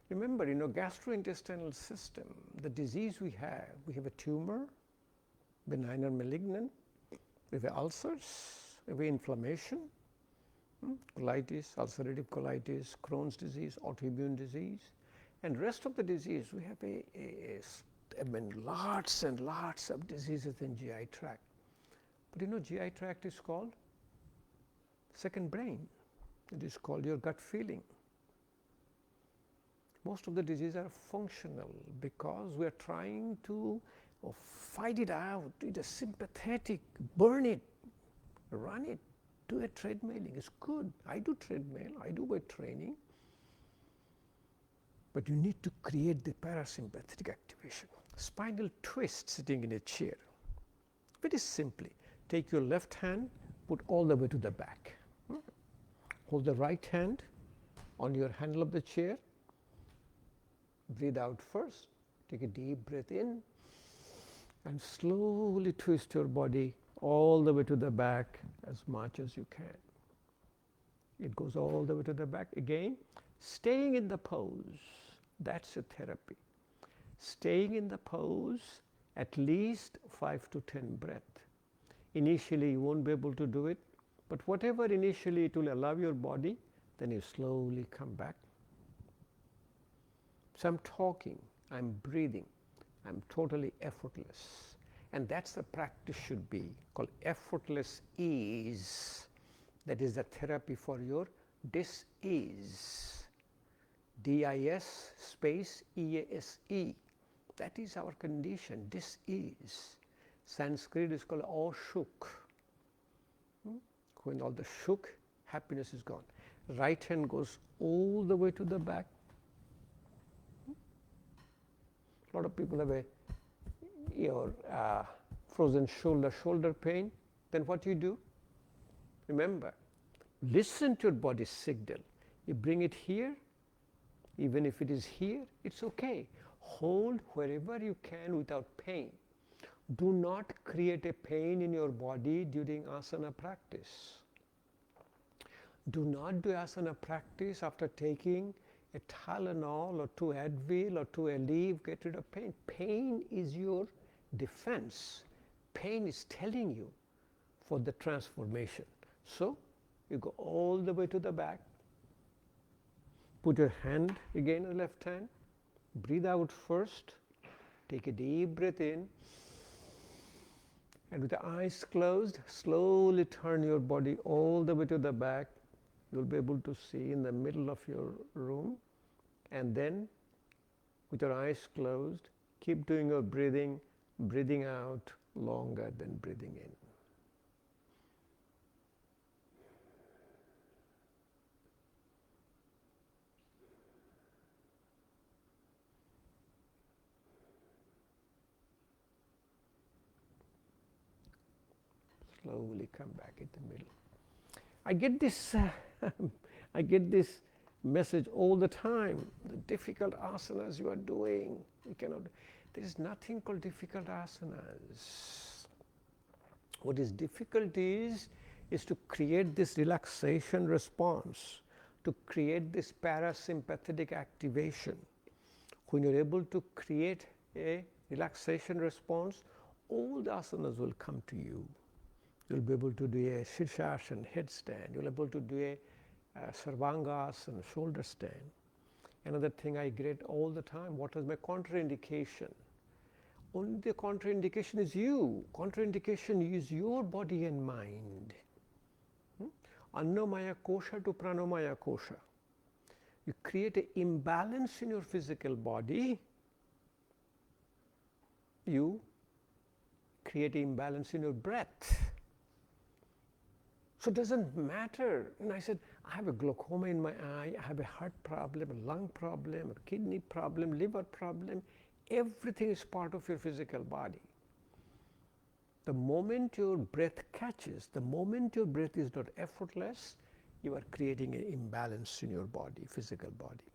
A: Remember, gastrointestinal system, the disease we have a tumor, benign or malignant, we have ulcers, we have inflammation, colitis, ulcerative colitis, Crohn's disease, autoimmune disease, and rest of the disease we have lots and lots of diseases in GI tract. But GI tract is called second brain. It is called your gut feeling. Most of the diseases are functional because we are trying to fight it out. It is sympathetic, burn it, run it, do a treadmilling. It's good. I do treadmill, I do weight training. But you need to create the parasympathetic activation. Spinal twist sitting in a chair. Very simply, take your left hand, put all the way to the back. Hold the right hand on your handle of the chair. Breathe out first. Take a deep breath in and slowly twist your body all the way to the back as much as you can. It goes all the way to the back. Again, staying in the pose, that's a therapy. Staying in the pose at least 5 to 10 breaths. Initially you won't be able to do it, but whatever initially it will allow your body, then you slowly come back. So I'm talking, I'm breathing, I'm totally effortless. And that's the practice should be, called effortless ease. That is the therapy for your dis-ease. D-I-S space E-A-S-E. That is our condition, dis-ease. Sanskrit is called ashuk. When all the shuk, happiness is gone. Right hand goes all the way to the back. A lot of people have your frozen shoulder pain. Then what you do? Remember, listen to your body's signal. You bring it here, even if it is here, it's okay. Hold wherever you can without pain. Do not create a pain in your body during asana practice. Do not do asana practice after taking a Tylenol or 2 Advil or 2 Aleve, get rid of pain. Pain is your defense. Pain is telling you for the transformation. So you go all the way to the back. Put your hand again on the left hand. Breathe out first. Take a deep breath in. And with the eyes closed, slowly turn your body all the way to the back. You'll be able to see in the middle of your room. And then, with your eyes closed, keep doing your breathing, breathing out longer than breathing in. Slowly come back in the middle. I get this message all the time. The difficult asanas you are doing, you cannot. There is nothing called difficult asanas. What is difficult is to create this relaxation response, to create this parasympathetic activation. When you're able to create a relaxation response, all the asanas will come to you. You'll be able to do a Shirsasana headstand. You'll be able to do a Sarvangasana shoulder stand. Another thing I get all the time, what is my contraindication? Only the contraindication is you. Contraindication is your body and mind. Annamaya kosha to pranamaya kosha. You create an imbalance in your physical body. You create an imbalance in your breath. So it doesn't matter. And I said, I have a glaucoma in my eye, I have a heart problem, a lung problem, a kidney problem, liver problem. Everything is part of your physical body. The moment your breath catches, the moment your breath is not effortless, you are creating an imbalance in your body, physical body.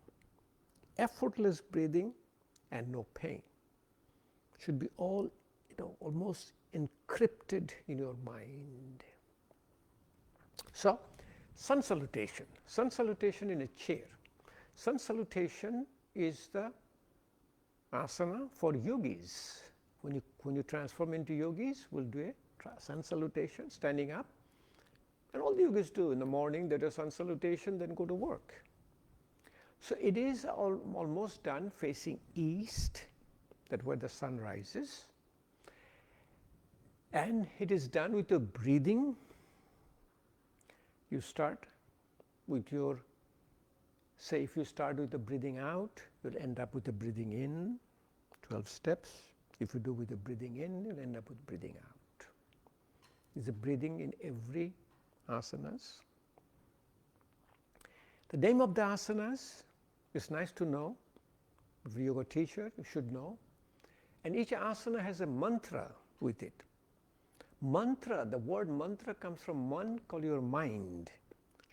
A: Effortless breathing and no pain should be all, almost encrypted in your mind. So, Sun salutation. Sun salutation in a chair. Sun salutation is the asana for yogis. When you transform into yogis, we'll do a sun salutation, standing up. And all the yogis do in the morning, they do a sun salutation, then go to work. So it is almost done facing east, that's where the sun rises. And it is done with the breathing. You start with your, say if you start with the breathing out, you'll end up with the breathing in, 12 steps. If you do with the breathing in, you'll end up with breathing out. There's a breathing in every asanas. The name of the asanas is nice to know. If you're a yoga teacher, you should know. And each asana has a mantra with it. Mantra, the word mantra comes from man, called your mind.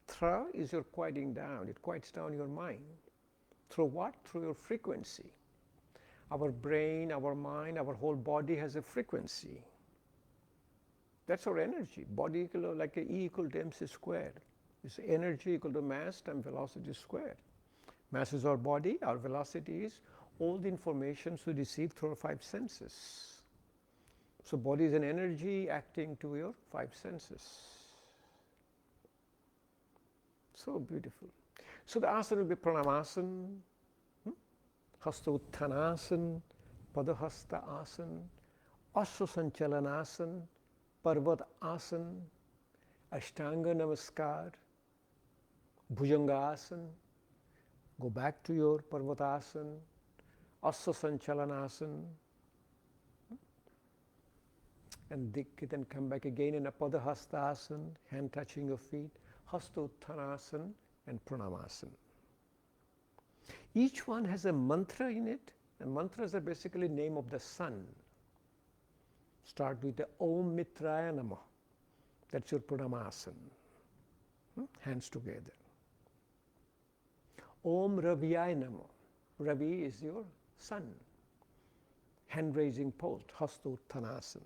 A: Tra is your quieting down, it quiets down your mind. Through what? Through your frequency. Our brain, our mind, our whole body has a frequency. That's our energy. Body equal to like E equal to mc squared. It's energy equal to mass times velocity squared. Mass is our body, our velocity is all the information we receive through our 5 senses. So body is an energy acting to your 5 senses. So beautiful. So the asana will be Pranayama, Hasta Uttanasana, Padahasta Asana, Sanchalan Asana, Parbat Asana, Ashtanga Namaskar, Bhujanga Asana. Go back to your Parvatasana, Sanchalan Asana. And then come back again in a Padahastasana, hand touching your feet, Hasta Uttanasana and Pranamasana. Each one has a mantra in it, and mantras are basically name of the sun. Start with the Om Mitraya Nama, that's your Pranamasana. Hands together. Om Raviyaya Nama, Ravi is your sun. Hand raising pose, Hasta Uttanasana.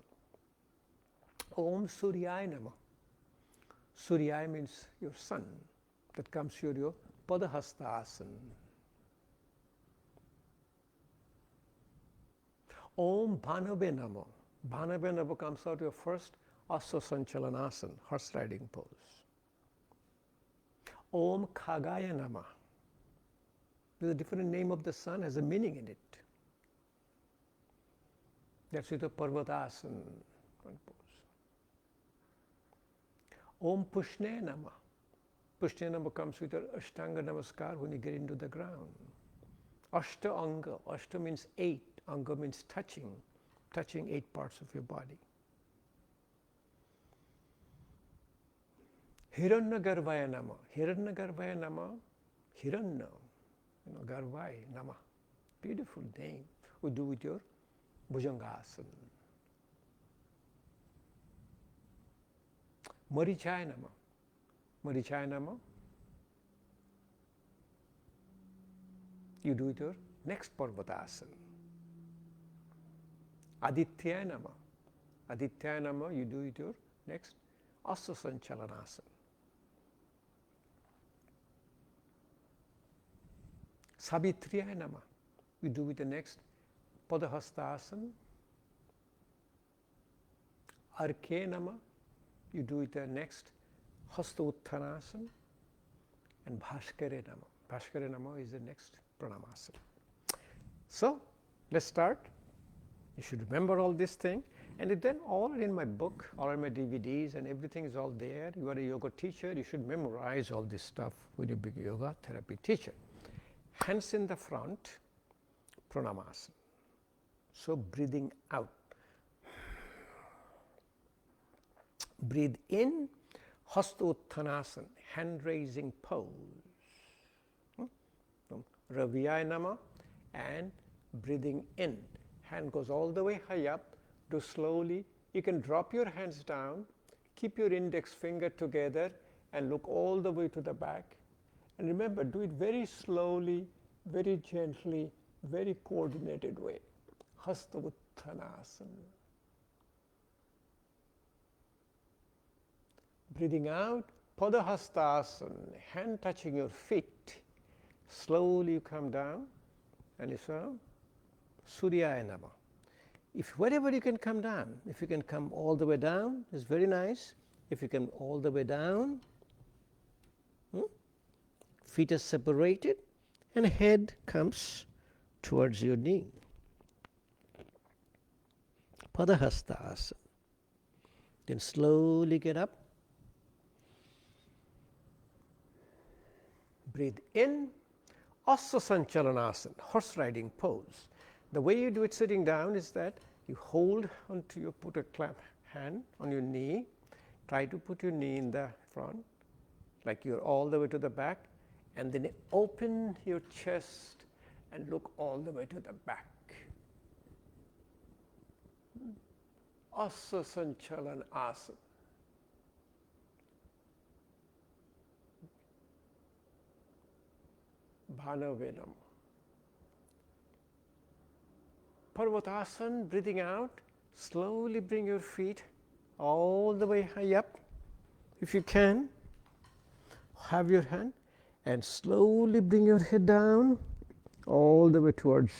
A: Om Suryaya Nama. Suryaya means your sun. That comes to your Padahasta Asana. Om Bhanave Nama. Bhanave Nama comes out your first Sanchalan Asana, horse riding pose. Om Khagaya Nama. There's a different name of the sun, has a meaning in it. That's with the Parvatasana. Om Pushne Nama. Pushne Nama comes with your Ashtanga Namaskar when you get into the ground. Ashta Anga. Ashta means 8. Anga means touching. Touching 8 parts of your body. Hiranya Garvaya Nama. Hiranya Garvaya Nama. Hiranya. Garvaya Nama. Beautiful name. We do with your Bhujanga Asana. Maricha Nama. Maricha Nama. You do it your next Parvatasana. Aditya Nama. Aditya Nama, you do it your next Sanchalan Asana. Savitriya Nama. You do it the next Padahasta Asana. Arke Nama. You do it the next Hasta Uttanasana. And Bhaskare Nama. Bhaskare Nama is the next Pranamasana. So, let's start. You should remember all this thing. And then all in my book, all in my DVDs and everything is all there. You are a yoga teacher, you should memorize all this stuff when you become a yoga therapy teacher. Hands in the front, Pranamasana. So breathing out. Breathe in, Hasta Uttanasana, hand raising pose. Raviyaya Nama, and breathing in. Hand goes all the way high up, do slowly. You can drop your hands down, keep your index finger together and look all the way to the back. And remember, do it very slowly, very gently, very coordinated way. Hasta Uttanasana. Breathing out, Padahastasana, hand touching your feet. Slowly you come down and it's a Suryaya Nama. If wherever you can come down, if you can come all the way down, it's very nice. If you come all the way down, feet are separated and head comes towards your knee. Padahastasana. Then slowly get up. Breathe in. Asa Sanchalanasana, horse riding pose. The way you do it sitting down is that you hold onto your, put a clamp hand on your knee. Try to put your knee in the front, like you're all the way to the back, and then open your chest and look all the way to the back. Asa Sanchalan Asana. Bhanavenam. Parvatasana, breathing out, slowly bring your feet all the way high up. If you can, have your hand and slowly bring your head down all the way towards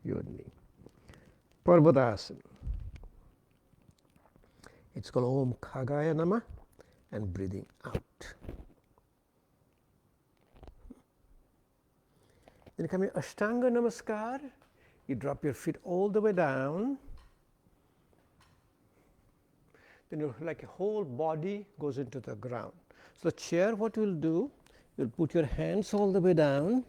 A: your knee. Parvatasana. It's called Om Khagaya Nama and breathing out. Then coming Ashtanga Namaskar, you drop your feet all the way down. Then you're like a whole body goes into the ground. So the chair, what you'll do, you'll put your hands all the way down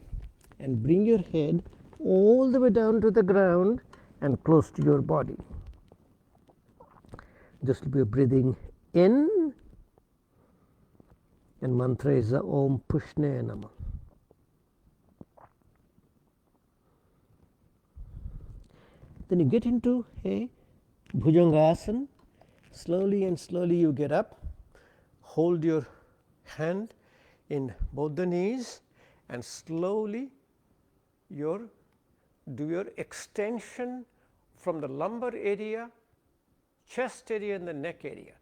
A: and bring your head all the way down to the ground and close to your body. Just be breathing in, and mantra is Om Pushne Nama. Then you get into a Bhujangasana. Slowly and slowly you get up, hold your hand in both the knees, and slowly do your extension from the lumbar area, chest area and the neck area.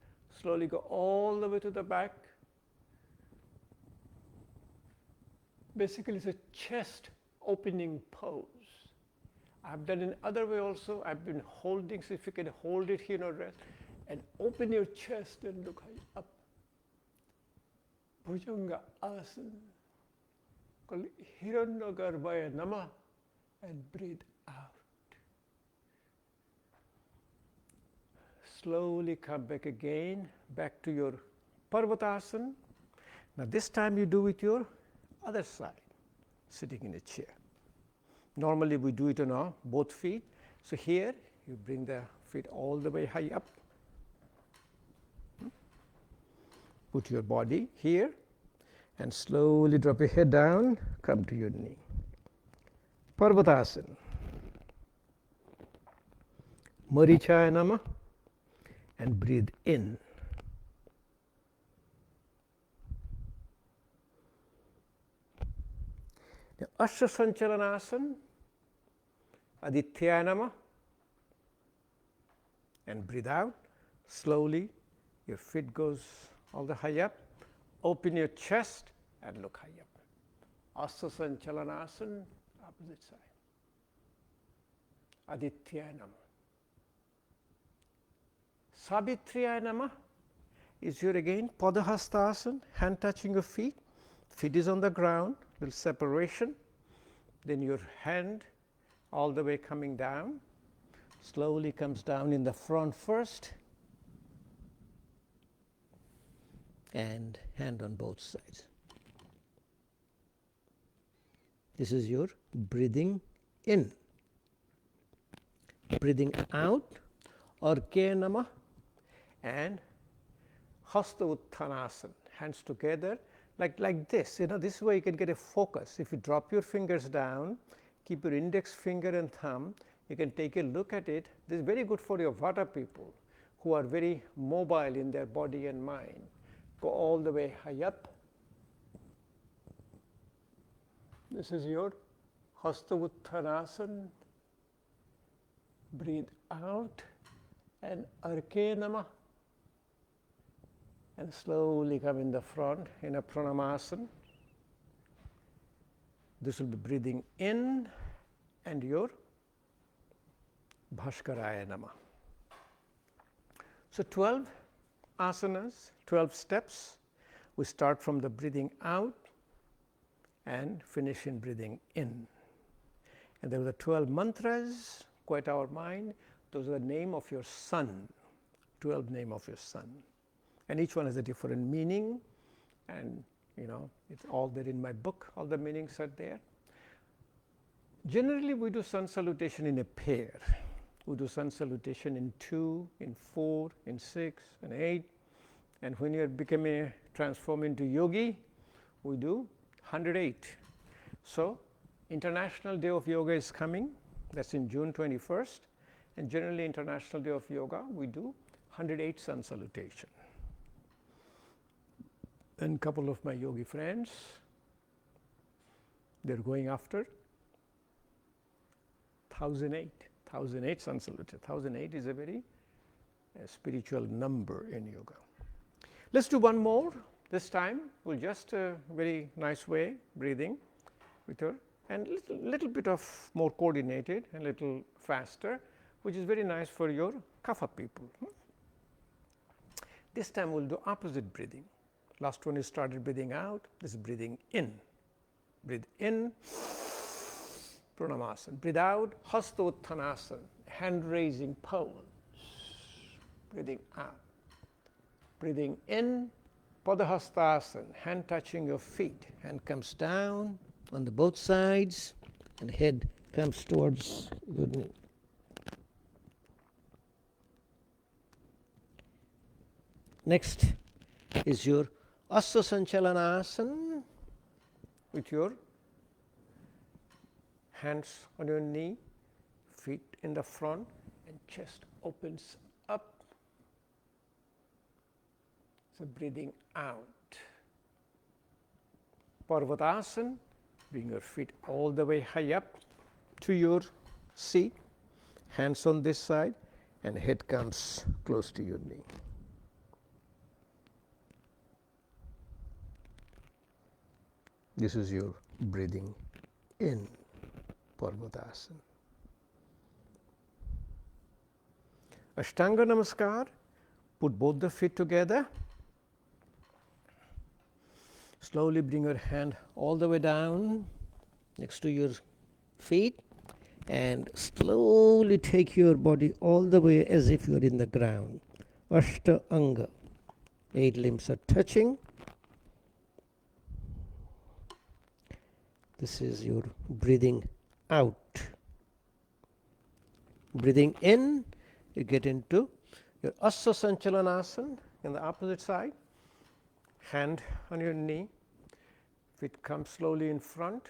A: Slowly go all the way to the back. Basically it's a chest opening pose. I've done in other way also. I've been holding, so if you can hold it here, rest, and open your chest and look up. Bhujanga Asana. Called Hiranyagarbhaya Nama, and breathe out. Slowly come back again, back to your Parvatasana. Now this time you do with your other side, sitting in a chair. Normally we do it on both feet. So here you bring the feet all the way high up. Put your body here and slowly drop your head down, come to your knee. Parvatasana. Maricha Nama, and breathe in. Now, Asha Sanchalanasana, Aditya Nama, and breathe out. Slowly, your feet goes all the high up. Open your chest and look high up. Asha Sanchalanasana, opposite side. Aditya Nama. Sabitriya Nama is your again Padahastasana, hand touching your feet. Feet is on the ground, little separation. Then your hand all the way coming down. Slowly comes down in the front first. And hand on both sides. This is your breathing in. Breathing out, Arke Nama, and Hasta Uttanasana, hands together like this. This way you can get a focus. If you drop your fingers down, keep your index finger and thumb, you can take a look at it. This is very good for your Vata people who are very mobile in their body and mind. Go all the way high up. This is your Hasta Uttanasana. Breathe out and Arke Nama, and slowly come in the front in a Pranayama. This will be breathing in and your Bhaskaraya Nama. So 12 asanas, 12 steps. We start from the breathing out and finish in breathing in. And there were the 12 mantras, quiet our mind. Those are the name of your sun, 12 name of your sun. And each one has a different meaning, and it's all there in my book, all the meanings are there. Generally, we do sun salutation in a pair. We do sun salutation in 2, in 4, in 6, and 8. And when you are transform into yogi, we do 108. So, International Day of Yoga is coming. That's in June 21st. And generally, International Day of Yoga, we do 108 sun salutation. And a couple of my yogi friends, they're going after 1008 sun salutation. 1008 is a very spiritual number in yoga. Let's do one more. This time, we'll just very nice way breathing with her, and little bit of more coordinated and little faster, which is very nice for your kapha people. This time we'll do opposite breathing. Last one is started breathing out. This is breathing in. Breathe in, Pranayama. Breathe out, Hasta, hand raising pose. Breathing out. Breathing in, Padahastasana, hand touching your feet. Hand comes down on the both sides and head comes towards your knee. Next is your Asta Sanchalan with your hands on your knee, feet in the front, and chest opens up. So breathing out. Parvat, bring your feet all the way high up to your seat, hands on this side, and head comes close to your knee. This is your breathing in, Parvat. Ashtanga Namaskar, put both the feet together. Slowly bring your hand all the way down next to your feet, and slowly take your body all the way as if you are in the ground. Ashtanga, 8 limbs are touching. This is your breathing out. Breathing in, you get into your Asta Sanchalanasana in the opposite side. Hand on your knee, feet come slowly in front,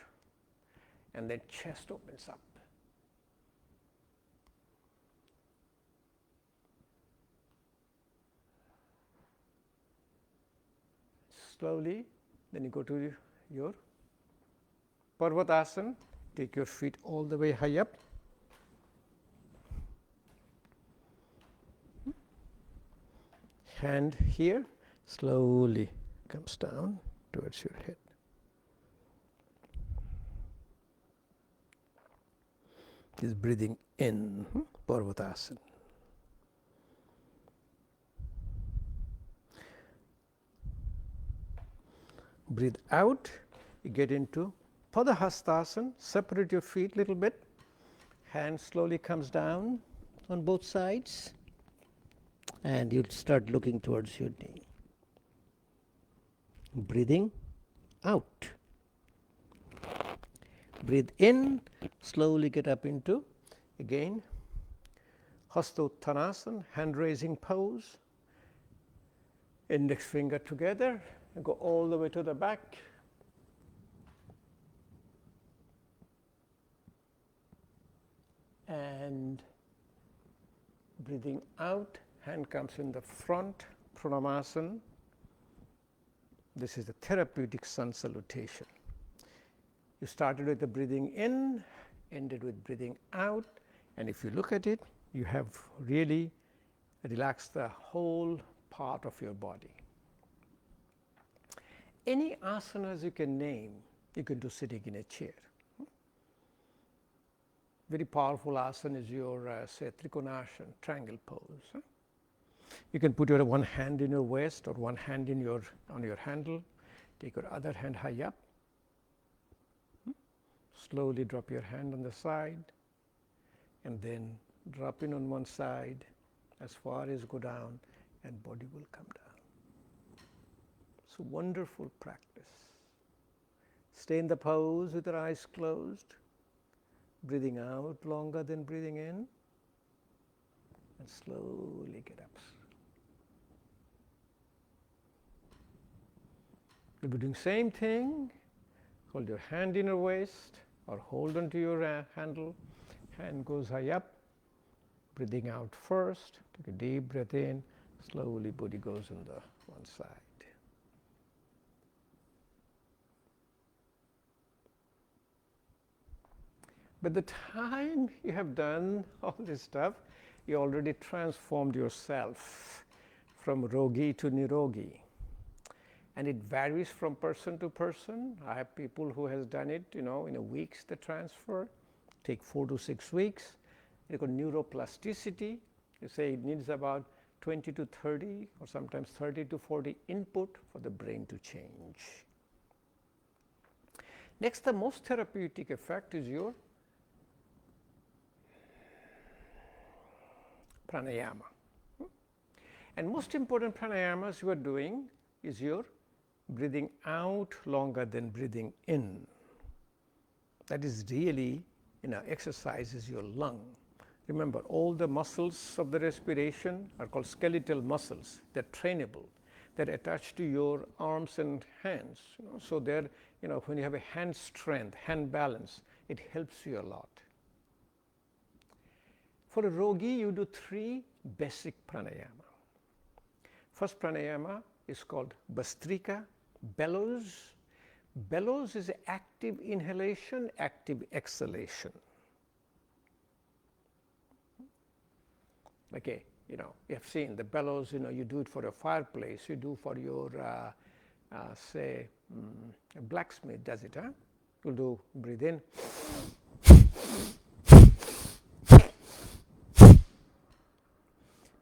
A: and then chest opens up. Slowly, then you go to your Parvat. Take your feet all the way high up. Hand here, slowly comes down towards your head. This is breathing in, Parvat. Breathe out, you get into Padahastasana, separate your feet a little bit. Hand slowly comes down on both sides, and you'll start looking towards your knee. Breathing out. Breathe in, slowly get up into, again, Hasta, hand raising pose. Index finger together, and go all the way to the back. And breathing out, hand comes in the front, Pranayama. This is the therapeutic sun salutation. You started with the breathing in, ended with breathing out, and if you look at it, you have really relaxed the whole part of your body. Any asanas you can name, you can do sitting in a chair. Very powerful asana is your, say, Trikonasana, triangle pose. You can put your one hand in your waist or one hand in your, on your handle. Take your other hand high up. Slowly drop your hand on the side and then drop in on one side as far as go down and body will come down. It's a wonderful practice. Stay in the pose with your eyes closed, breathing out longer than breathing in, and slowly get up. You'll be doing same thing. Hold your hand in your waist or hold onto your handle. Hand goes high up. Breathing out first. Take a deep breath in. Slowly body goes on the one side. By the time you have done all this stuff, you already transformed yourself from Rogi to NIROGI. And it varies from person to person. I have people who has done it, in a week's the transfer, take 4 to 6 weeks. You got neuroplasticity. You say it needs about 20 to 30 or sometimes 30 to 40 input for the brain to change. Next, the most therapeutic effect is your pranayama. And most important pranayamas you are doing is your breathing out longer than breathing in. That is really, exercises your lung. Remember, all the muscles of the respiration are called skeletal muscles. They're trainable. They're attached to your arms and hands. So they're, when you have a hand strength, hand balance, it helps you a lot. For a Rogi, you do 3 basic pranayama. First pranayama is called Bhastrika, bellows. Bellows is active inhalation, active exhalation. Okay, you have seen the bellows, you do it for a fireplace, you do for your, say, a blacksmith does it, huh? You'll do breathe in.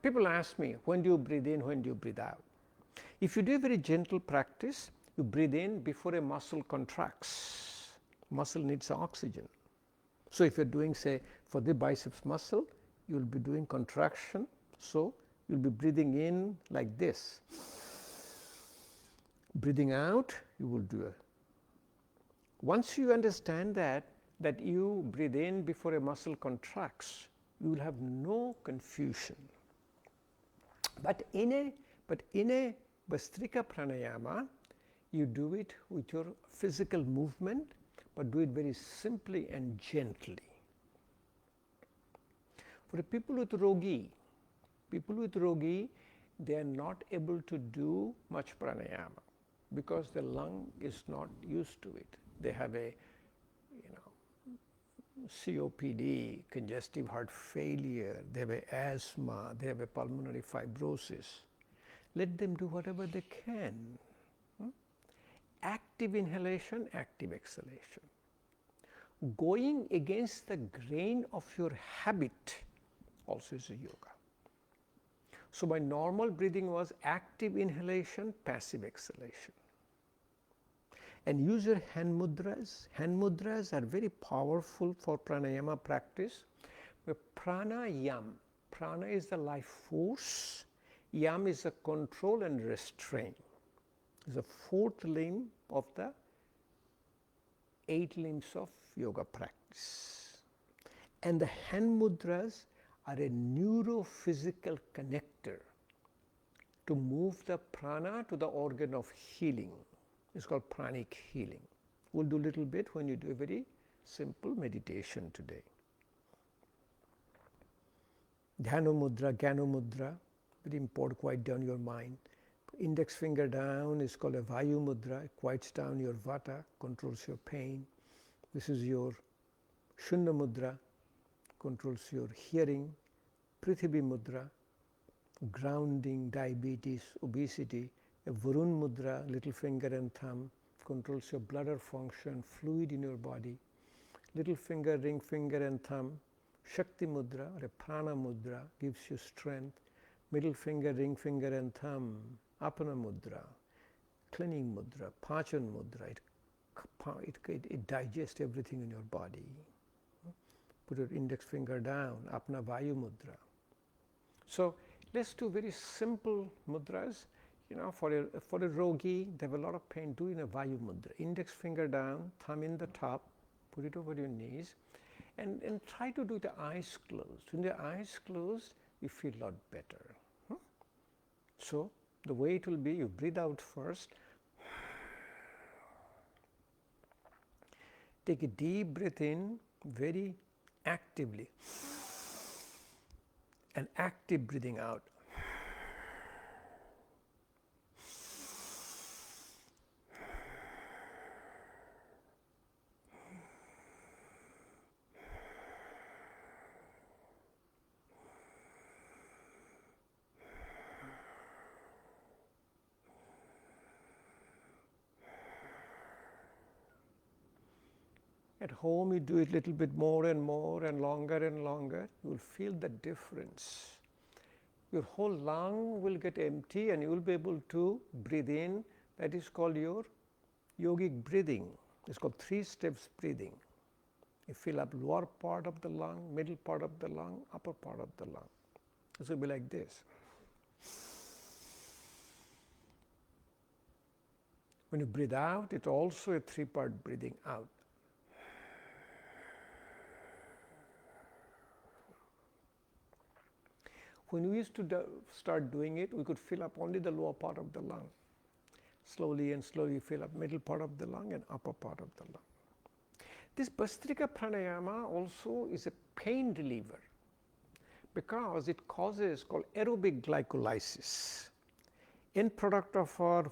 A: People ask me, when do you breathe in, when do you breathe out? If you do a very gentle practice, you breathe in before a muscle contracts. Muscle needs oxygen. So if you're doing, say, for the biceps muscle, you'll be doing contraction. So you'll be breathing in like this. Breathing out, you will do it. Once you understand that you breathe in before a muscle contracts, you will have no confusion. But in a Bhastrika pranayama, you do it with your physical movement, but do it very simply and gently. For the people with Rogi, they are not able to do much pranayama because the lung is not used to it. They have a, COPD, congestive heart failure, they have asthma, they have a pulmonary fibrosis. Let them do whatever they can. Active inhalation, active exhalation. Going against the grain of your habit also is a yoga. So my normal breathing was active inhalation, passive exhalation. And use your hand mudras. Hand mudras are very powerful for pranayama practice. Pranayam, prana is the life force, yam is the control and restraint. It's the 4th limb of the 8 limbs of yoga practice. And the hand mudras are a neurophysical connector to move the prana to the organ of healing. It's called pranic healing. We'll do a little bit when you do a very simple meditation today. Dhyana mudra, Jnana mudra, very important, quiet down your mind. Index finger down is called a Vayu mudra, it quiets down your vata, controls your pain. This is your Shunya mudra, controls your hearing. Prithvi mudra, grounding, diabetes, obesity. A Varun Mudra, little finger and thumb, controls your bladder function, fluid in your body. Little finger, ring finger and thumb, Shakti Mudra or a Prana Mudra, gives you strength. Middle finger, ring finger and thumb, Apana Mudra, cleaning Mudra, Pachan Mudra. It digests everything in your body. Put your index finger down, Apna Vayu Mudra. So let's do very simple mudras. For a Rogi, they have a lot of pain, do in a Vayu Mudra. Index finger down, thumb in the top, put it over your knees, and try to do the eyes closed. When the eyes closed, you feel a lot better. So the way it will be, you breathe out first. Take a deep breath in very actively, and active breathing out. At home, you do it a little bit more and more and longer, you will feel the difference. Your whole lung will get empty and you will be able to breathe in. That is called your yogic breathing. It's called 3 steps breathing. You fill up lower part of the lung, middle part of the lung, upper part of the lung. It will be like this. When you breathe out, it's also a 3-part breathing out. When we used to start doing it, we could fill up only the lower part of the lung. Slowly and slowly fill up middle part of the lung and upper part of the lung. This Bhastrika Pranayama also is a pain reliever because it causes called aerobic glycolysis. End product of our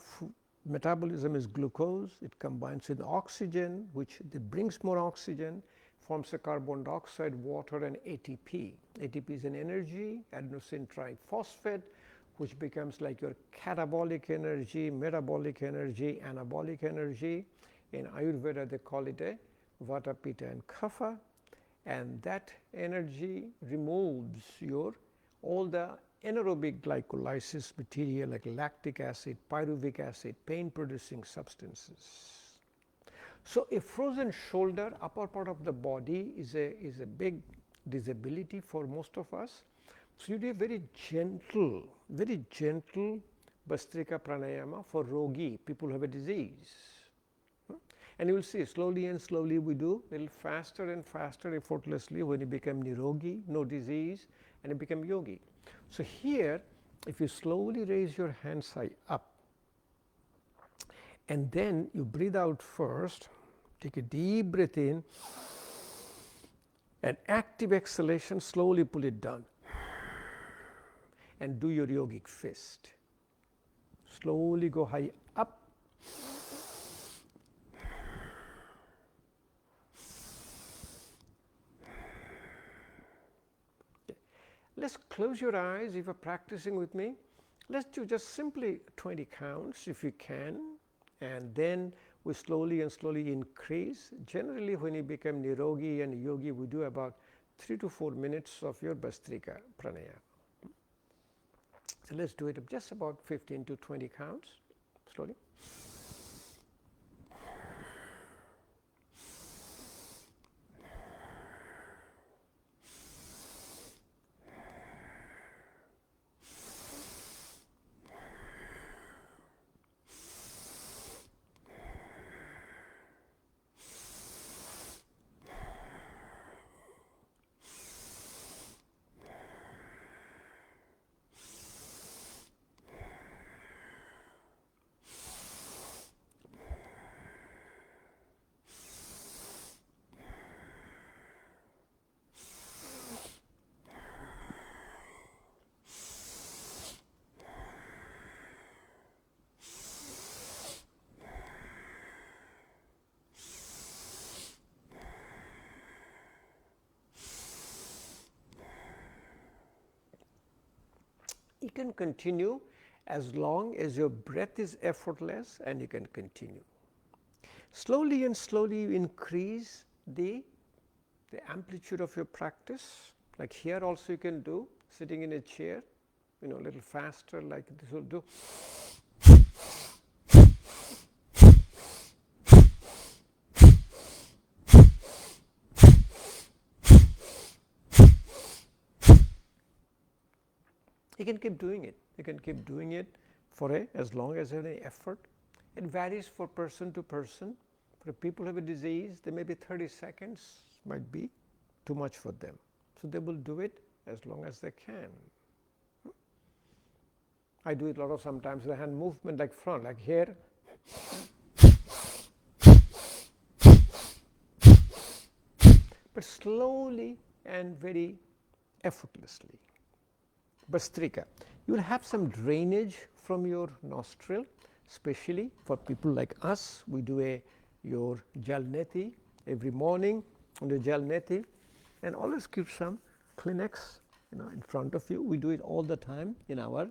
A: metabolism is glucose. It combines with oxygen, which it brings more oxygen, forms a carbon dioxide, water, and ATP. ATP is an energy, adenosine triphosphate, which becomes like your catabolic energy, metabolic energy, anabolic energy. In Ayurveda, they call it a Vata, Pitta, and Kapha. And that energy removes all the anaerobic glycolysis material like lactic acid, pyruvic acid, pain-producing substances. So a frozen shoulder, upper part of the body is a big disability for most of us. So you do a very gentle Bhastrika Pranayama for Rogi, people who have a disease. And you will see slowly and slowly we do, a little faster and faster effortlessly when you become NIROGI, no disease, and you become Yogi. So here, if you slowly raise your hands high up, and then you breathe out first, take a deep breath in, and active exhalation, slowly pull it down. And do your yogic fist. Slowly go high up. Okay. Let's close your eyes if you're practicing with me. Let's do just simply 20 counts if you can, and then we slowly and slowly increase. Generally, when you become NIROGI and Yogi, we do about 3 to 4 minutes of your Bhastrika Pranayama. So let's do it just about 15 to 20 counts, slowly. You can continue as long as your breath is effortless and you can continue. Slowly and slowly you increase the amplitude of your practice. Like here also you can do, sitting in a chair, a little faster, like this will do. You can keep doing it. You can keep doing it for as long as you have any effort. It varies for person to person. For people who have a disease, there may be 30 seconds might be too much for them. So they will do it as long as they can. I do it a lot of sometimes the hand movement like front, like here. But slowly and very effortlessly. Bastrika. You will have some drainage from your nostril, especially for people like us. We do your Jalneti every morning on the Jalneti, and always keep some Kleenex in front of you. We do it all the time in our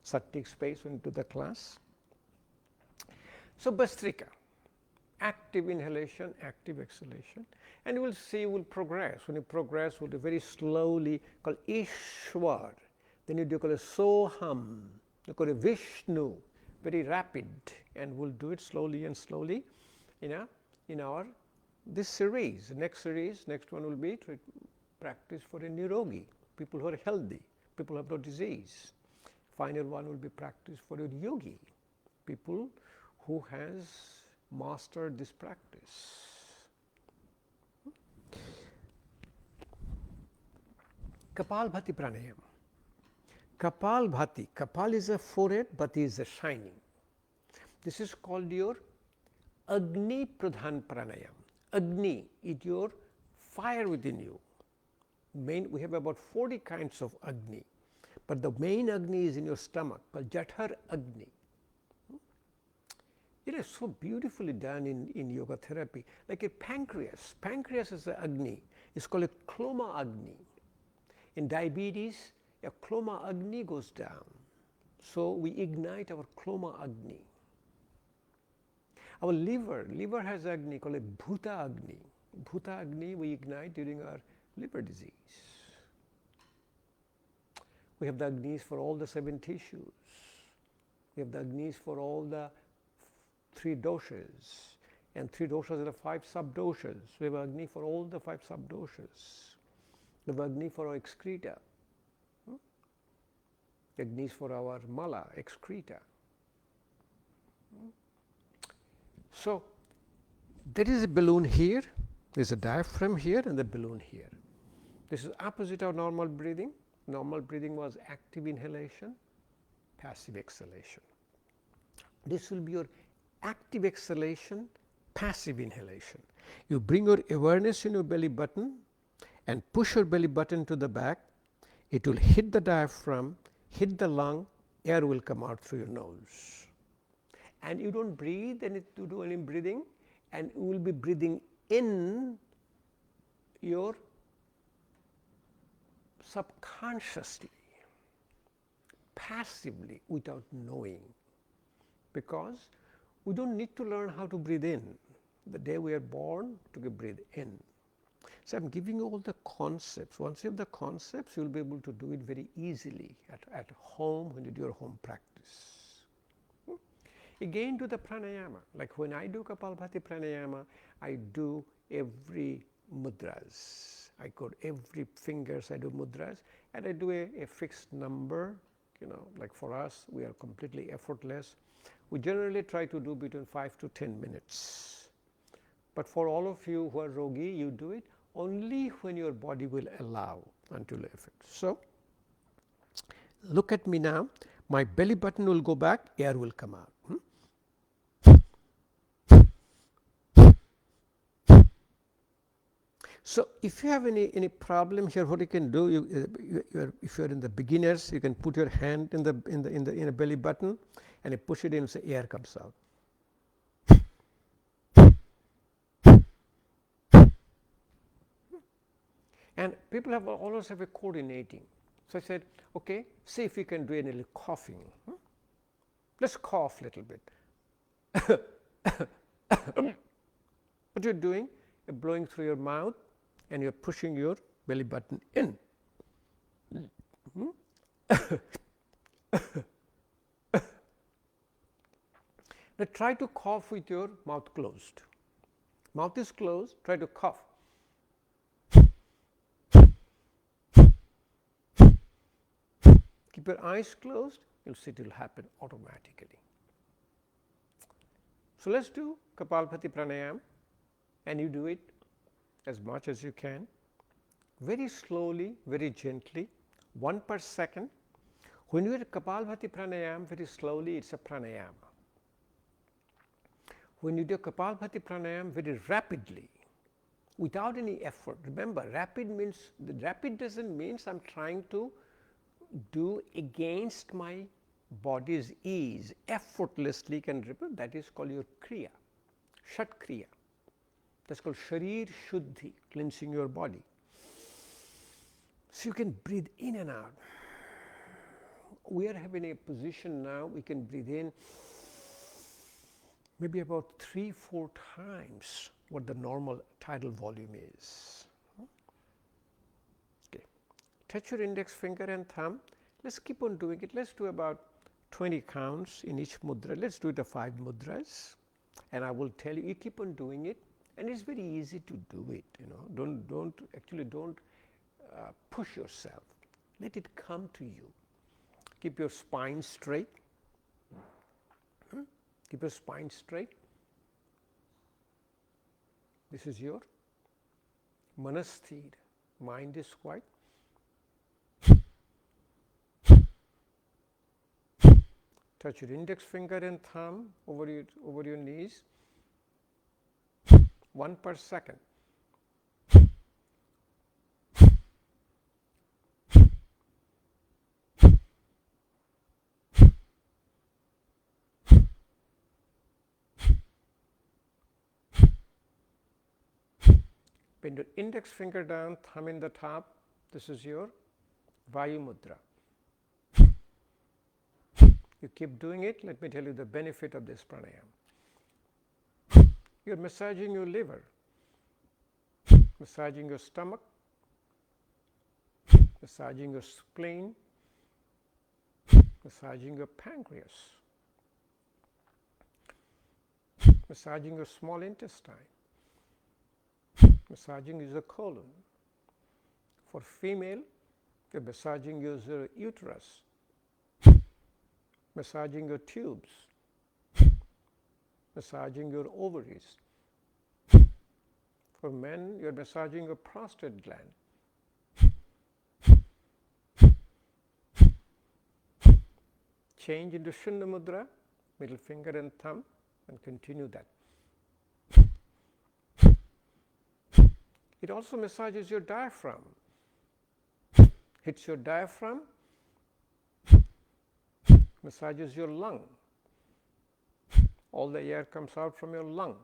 A: Sattik space into the class. So Bastrika, active inhalation, active exhalation, and you will see you will progress. When you progress, we'll do very slowly called Ishwar. Then you do call a Soham, you call it Vishnu, very rapid, and we'll do it slowly and slowly in our this series. The next series, next one will be to practice for a NIROGI, people who are healthy, people who have no disease. Final one will be practice for a Yogi, people who has mastered this practice. Kapalbhati Pranayama. Kapalbhati. Kapal is a forehead, Bhati is a shining. This is called your Agni Pradhan Pranayama. Agni is your fire within you. We have about 40 kinds of Agni, but the main Agni is in your stomach, called Jathar Agni. It is so beautifully done in yoga therapy, like a pancreas. Pancreas is the Agni. It's called a Kloma Agni. In diabetes, a Kloma Agni goes down. So we ignite our Kloma Agni. Our liver has Agni called a Bhuta Agni. Bhuta Agni we ignite during our liver disease. We have the Agnis for all the 7 tissues. We have the Agnis for all the 3 doshas, and 3 doshas are the 5 sub-doshas. We have Agni for all the 5 sub-doshas. We have Agni for our excreta. Agnis for our mala, excreta. So there is a balloon here, there is a diaphragm here and the balloon here. This is opposite of normal breathing. Normal breathing was active inhalation, passive exhalation. This will be your active exhalation, passive inhalation. You bring your awareness in your belly button and push your belly button to the back. It will hit the diaphragm, hit the lung, air will come out through your nose. And you don't breathe and you do any breathing, and you will be breathing in your subconsciously, passively, without knowing, because we don't need to learn how to breathe in. The day we are born to breathe in. So I am giving you all the concepts. Once you have the concepts, you will be able to do it very easily at home when you do your home practice. Again to the pranayama, like when I do Kapalbhati pranayama, I do every mudras. I go every fingers, I do mudras, and I do a fixed number. Like for us, we are completely effortless. We generally try to do between 5 to 10 minutes. But for all of you who are Rogi, you do it only when your body will allow until effect. So look at me now. My belly button will go back, air will come out. So if you have any problem here, what you can do, if you are in the beginners, you can put your hand in a belly button and you push it in, so air comes out. And people always have a coordinating. So I said, okay, see if we can do a little coughing. Let's cough a little bit. What you're doing, you're blowing through your mouth and you're pushing your belly button in. Now try to cough with your mouth closed. Mouth is closed, try to cough. Keep your eyes closed, you'll see it will happen automatically. So let's do Kapalbhati Pranayama, and you do it as much as you can, very slowly, very gently, 1 per second. When you do Kapalbhati Pranayama very slowly, it's a pranayama. When you do Kapalbhati Pranayama very rapidly, without any effort, remember rapid means, rapid doesn't mean I'm trying to do against my body's ease, effortlessly can repeat, that is called your Kriya, Shat Kriya. That's called Sharir Shuddhi, cleansing your body. So you can breathe in and out. We are having a position now, we can breathe in maybe about 3-4 times what the normal tidal volume is. Okay. Touch your index finger and thumb. Let's keep on doing it. Let's do about 20 counts in each mudra. Let's do the 5 mudras, and I will tell you. You keep on doing it, and it's very easy to do it. You know, don't push yourself. Let it come to you. Keep your spine straight. Keep your spine straight. This is your manasthir. Mind is quiet. Touch your index finger and thumb over your knees. 1 per second. Bend your index finger down, thumb in the top. This is your Vayu Mudra. You keep doing it. Let me tell you the benefit of this pranayama. You're massaging your liver, massaging your stomach, massaging your spleen, massaging your pancreas, massaging your small intestine, massaging your colon. For female, you're massaging your uterus, massaging your tubes, massaging your ovaries. For men, you're massaging your prostate gland. Change into Shankha Mudra, middle finger and thumb, and continue that. It also massages your diaphragm. Hits your diaphragm, massages your lung. All the air comes out from your lung.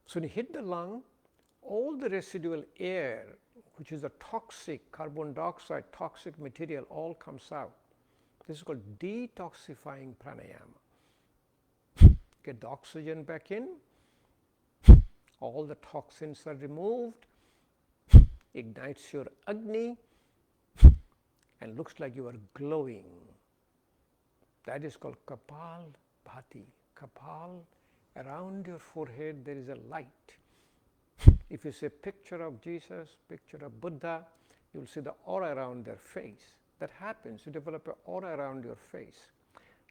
A: So when you hit the lung, all the residual air, which is a toxic carbon dioxide, toxic material, all comes out. This is called detoxifying pranayama. Get the oxygen back in, all the toxins are removed, ignites your Agni, and looks like you are glowing. That is called Kapalbhati. Kapal, around your forehead there is a light. If you see a picture of Jesus, picture of Buddha, you will see the aura around their face. That happens, you develop an aura around your face.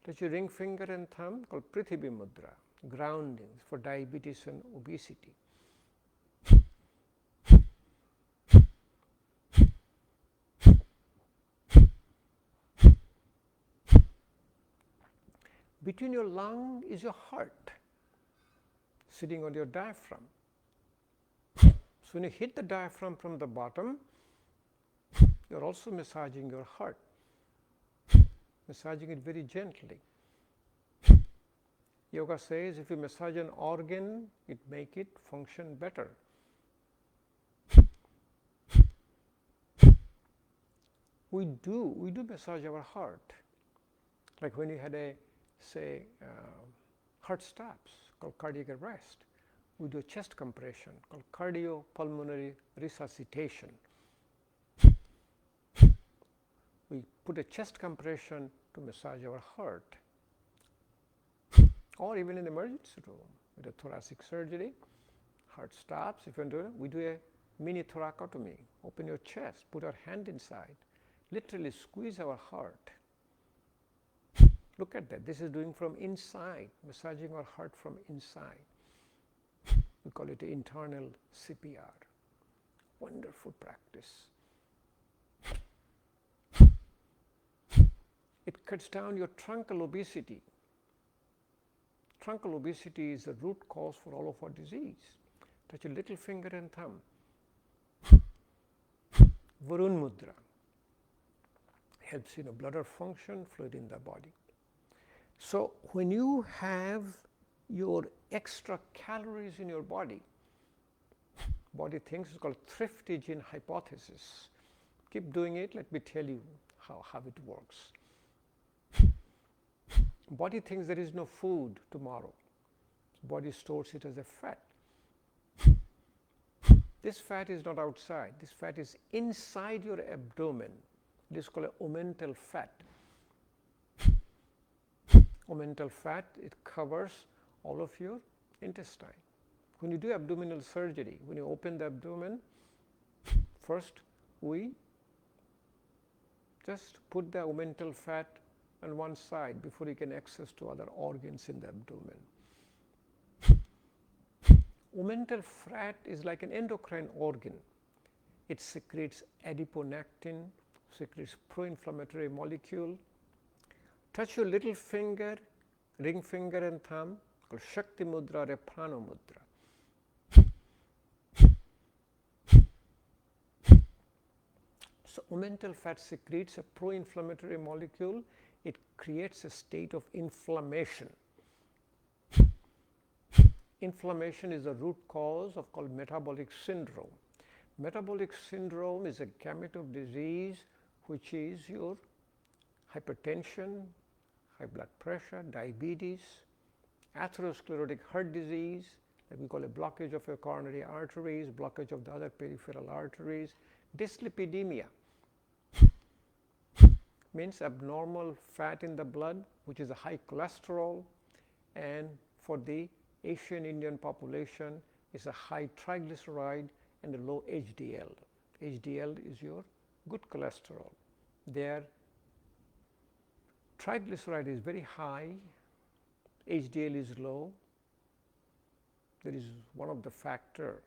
A: Touch your ring finger and thumb, called Prithvi Mudra, grounding for diabetes and obesity. Between your lung is your heart, sitting on your diaphragm. So when you hit the diaphragm from the bottom, you are also massaging your heart, massaging it very gently. Yoga says if you massage an organ, it make it function better. We do massage our heart. Like when you had a, say, heart stops, called cardiac arrest, we do a chest compression called cardiopulmonary resuscitation. We put a chest compression to massage our heart. Or even in the emergency room with a thoracic surgery, heart stops. If you do it, we do a mini thoracotomy. Open your chest, put our hand inside, literally squeeze our heart. Look at that. This is doing from inside, massaging our heart from inside. We call it internal CPR. Wonderful practice. It cuts down your truncal obesity. Truncal obesity is the root cause for all of our disease. Touch your little finger and thumb. Varun Mudra helps bladder function, fluid in the body. So when you have your extra calories in your body thinks it's called thriftogen hypothesis. Keep doing it. Let me tell you how it works. Body thinks there is no food tomorrow. Body stores it as a fat. This fat is not outside. This fat is inside your abdomen. It is called a omental fat. Omental fat, it covers all of your intestine. When you do abdominal surgery, when you open the abdomen, first we just put the omental fat on one side before you can access to other organs in the abdomen. Omental fat is like an endocrine organ. It secretes adiponectin, secretes pro-inflammatory molecule. Touch your little finger, ring finger and thumb, called Shakti Mudra or Prana Mudra. So omental fat secretes a pro-inflammatory molecule. It creates a state of inflammation. Inflammation is the root cause of called metabolic syndrome. Metabolic syndrome is a gamut of disease which is your hypertension, high blood pressure, diabetes, atherosclerotic heart disease, that we call a blockage of your coronary arteries, blockage of the other peripheral arteries, dyslipidemia means abnormal fat in the blood, which is a high cholesterol, and for the Asian Indian population is a high triglyceride and a low HDL. HDL is your good cholesterol. Their triglyceride is very high, HDL is low. There is one of the factor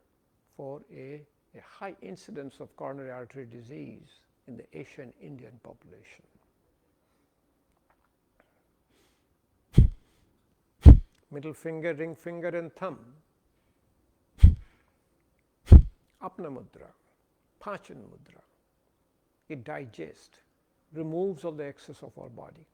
A: for a high incidence of coronary artery disease in the Asian Indian population. Middle finger, ring finger and thumb. Apna Mudra, Pachan Mudra. It digests, removes all the excess of our body.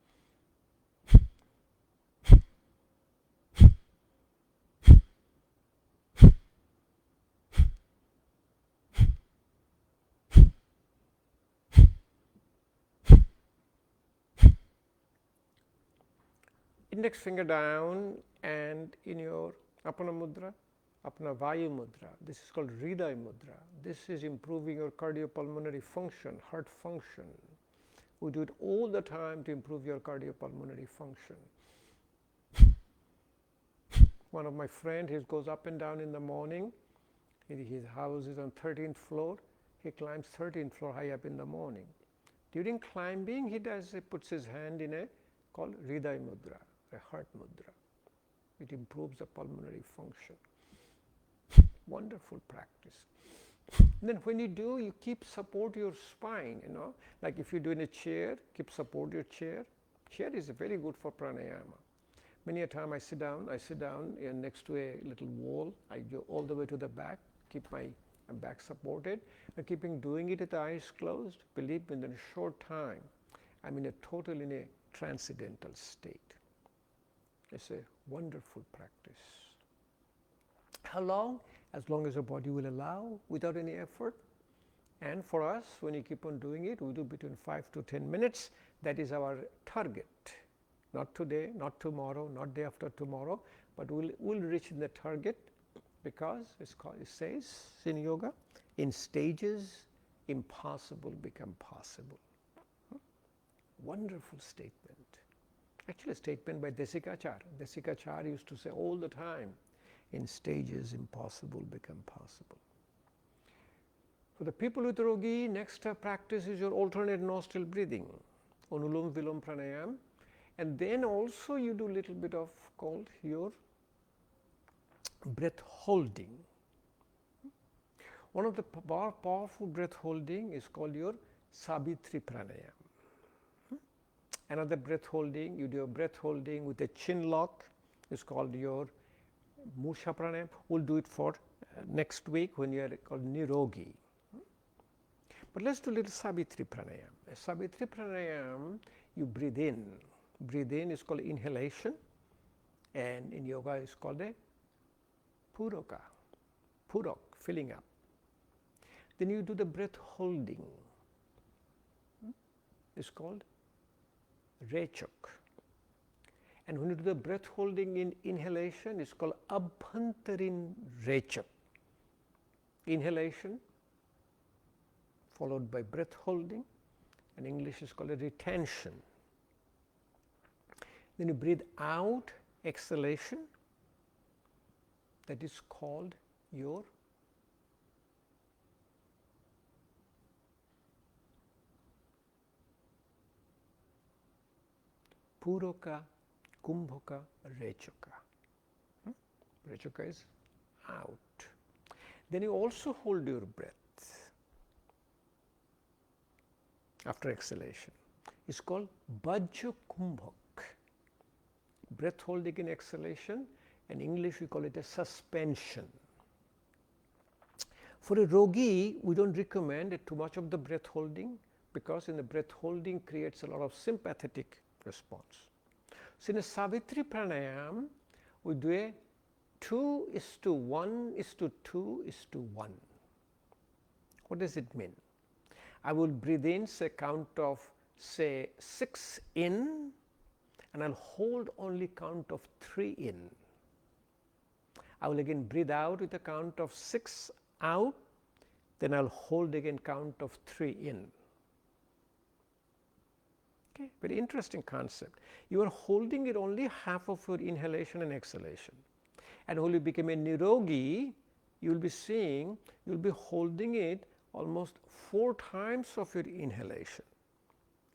A: Index finger down, and in your Apana Mudra, Apana Vayu Mudra, this is called Hriday Mudra. This is improving your cardiopulmonary function, heart function. We do it all the time to improve your cardiopulmonary function. One of my friends, he goes up and down in the morning. His house is on 13th floor. He climbs 13th floor high up in the morning. During climbing, he puts his hand in a called Hriday Mudra, a heart mudra. It improves the pulmonary function. Wonderful practice. And then when you do, you keep support your spine, like if you do in a chair, keep support your chair. Chair is very good for pranayama. Many a time I sit down next to a little wall. I go all the way to the back, keep my back supported, and keeping doing it with the eyes closed. Believe me, in a short time, I'm in a transcendental state. It's a wonderful practice. How long? As long as the body will allow, without any effort. And for us, when you keep on doing it, we do between 5 to 10 minutes. That is our target. Not today, not tomorrow, not day after tomorrow, but we'll reach the target, because it says in yoga, in stages, impossible become possible. Wonderful statement. Actually, a statement by Desikachar. Desikachar used to say all the time, in stages, impossible become possible. For the people with Rogi, next practice is your alternate nostril breathing, Anulom Vilom Pranayam, and then also you do little bit of called your breath holding. One of the powerful breath holding is called your Savitri Pranayam. Another breath holding, you do a breath holding with a chin lock, is called your Musha Pranayam. We'll do it for next week when you are called NIROGI. But let's do a little Savitri Pranayam. A Savitri Pranayam, you breathe in. Breathe in is called inhalation, and in yoga is called a Puraka, Purak, filling up. Then you do the breath holding. It's called Rechak. And when you do the breath holding in inhalation, it's called Abhantarin Rechak. Inhalation followed by breath holding, and English is called a retention. Then you breathe out, exhalation, that is called your Puraka, Kumbhaka, Rechaka. Rechaka is out. Then you also hold your breath after exhalation. It's called Bajja Kumbhak. Breath holding in exhalation, in English we call it a suspension. For a Rogi, we don't recommend too much of the breath holding, because in the breath holding creates a lot of sympathetic response. So in a Savitri Pranayam, we do a 2:1:2:1. What does it mean? I will breathe in, say count of say 6 in, and I'll hold only count of 3 in. I will again breathe out with a count of 6 out, then I'll hold again count of 3 in. Okay, very interesting concept. You are holding it only half of your inhalation and exhalation. And when you become a NIROGI, you will be seeing, you will be holding it almost 4 times of your inhalation.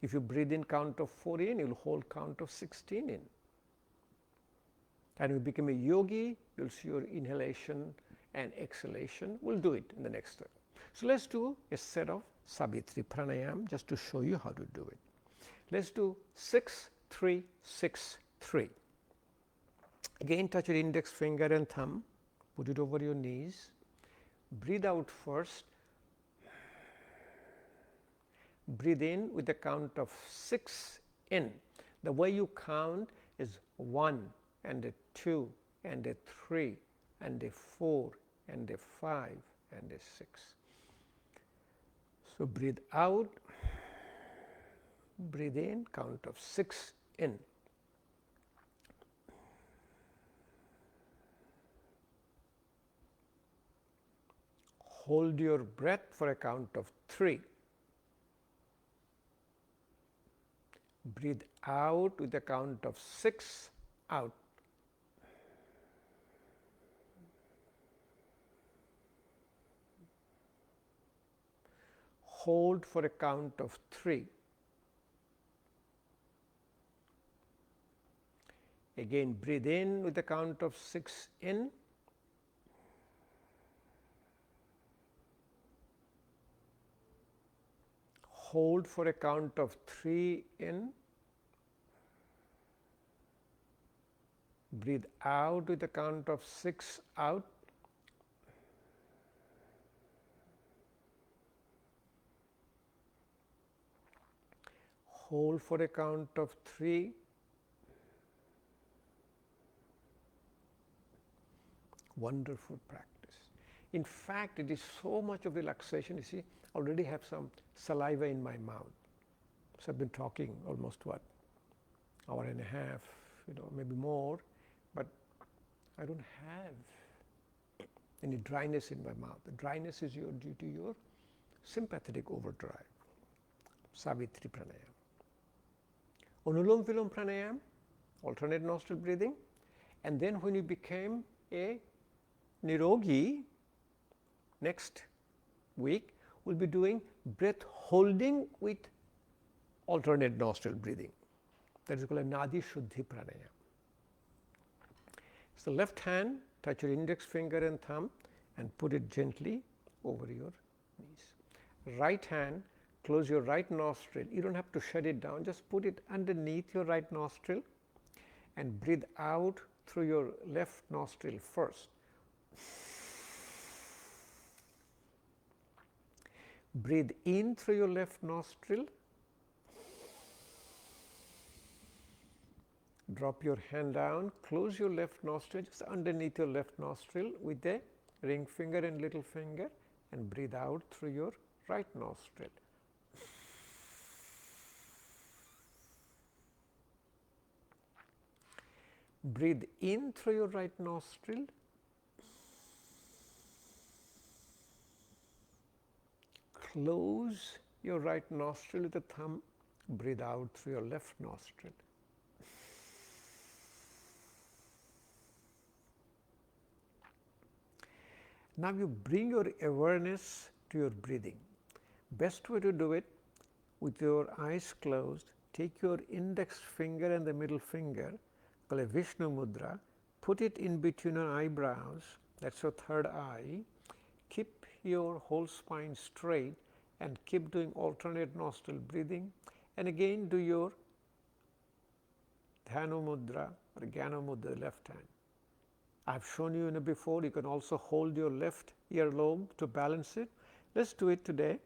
A: If you breathe in count of 4 in, you will hold count of 16 in. And you become a yogi, you will see your inhalation and exhalation. We will do it in the next step. So let's do a set of Savitri Pranayam just to show you how to do it. Let's do 6-3-6-3. Again, touch your index finger and thumb, put it over your knees, breathe out first, breathe in with a count of 6 in. The way you count is 1 and a 2 and a 3 and a 4 and a 5 and a 6. So breathe out, breathe in, count of 6 in. Hold your breath for a count of 3. Breathe out with a count of 6 out. Hold for a count of 3. Again, breathe in with a count of 6 in. Hold for a count of 3 in. Breathe out with a count of 6 out. Hold for a count of 3. Wonderful practice. In fact, it is so much of relaxation. You see, I already have some saliva in my mouth. So I've been talking almost hour and a half, maybe more, but I don't have any dryness in my mouth. The dryness is due to your sympathetic overdrive. Savitri Pranayama. Anulom Vilom Pranayama, alternate nostril breathing, and then when you became a NIROGI, next week we'll be doing breath holding with alternate nostril breathing. That is called a Nadi Shuddhi Pranayama. So left hand, touch your index finger and thumb and put it gently over your knees. Right hand, close your right nostril. You don't have to shut it down, just put it underneath your right nostril and breathe out through your left nostril first. Breathe in through your left nostril. Drop your hand down, close your left nostril just underneath your left nostril with the ring finger and little finger, and breathe out through your right nostril. Breathe in through your right nostril. Close your right nostril with the thumb. Breathe out through your left nostril. Now you bring your awareness to your breathing. Best way to do it, with your eyes closed, take your index finger and the middle finger, called a Vishnu Mudra, put it in between your eyebrows, that's your third eye, keep your whole spine straight and keep doing alternate nostril breathing, and again do your Dhyana Mudra or Jnana Mudra, left hand. I have shown you before, you can also hold your left earlobe to balance it. Let's do it today.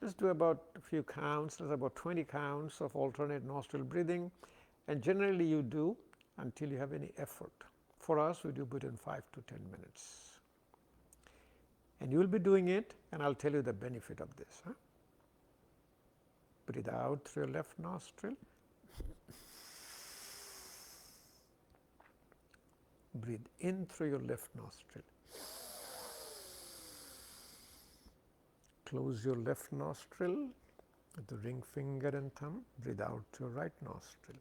A: Let's do about a few counts, there's about 20 counts of alternate nostril breathing, and generally you do until you have any effort. For us, we do between 5 to 10 minutes. And you will be doing it, and I'll tell you the benefit of this. Breathe out through your left nostril. Breathe in through your left nostril. Close your left nostril with the ring finger and thumb. Breathe out through your right nostril.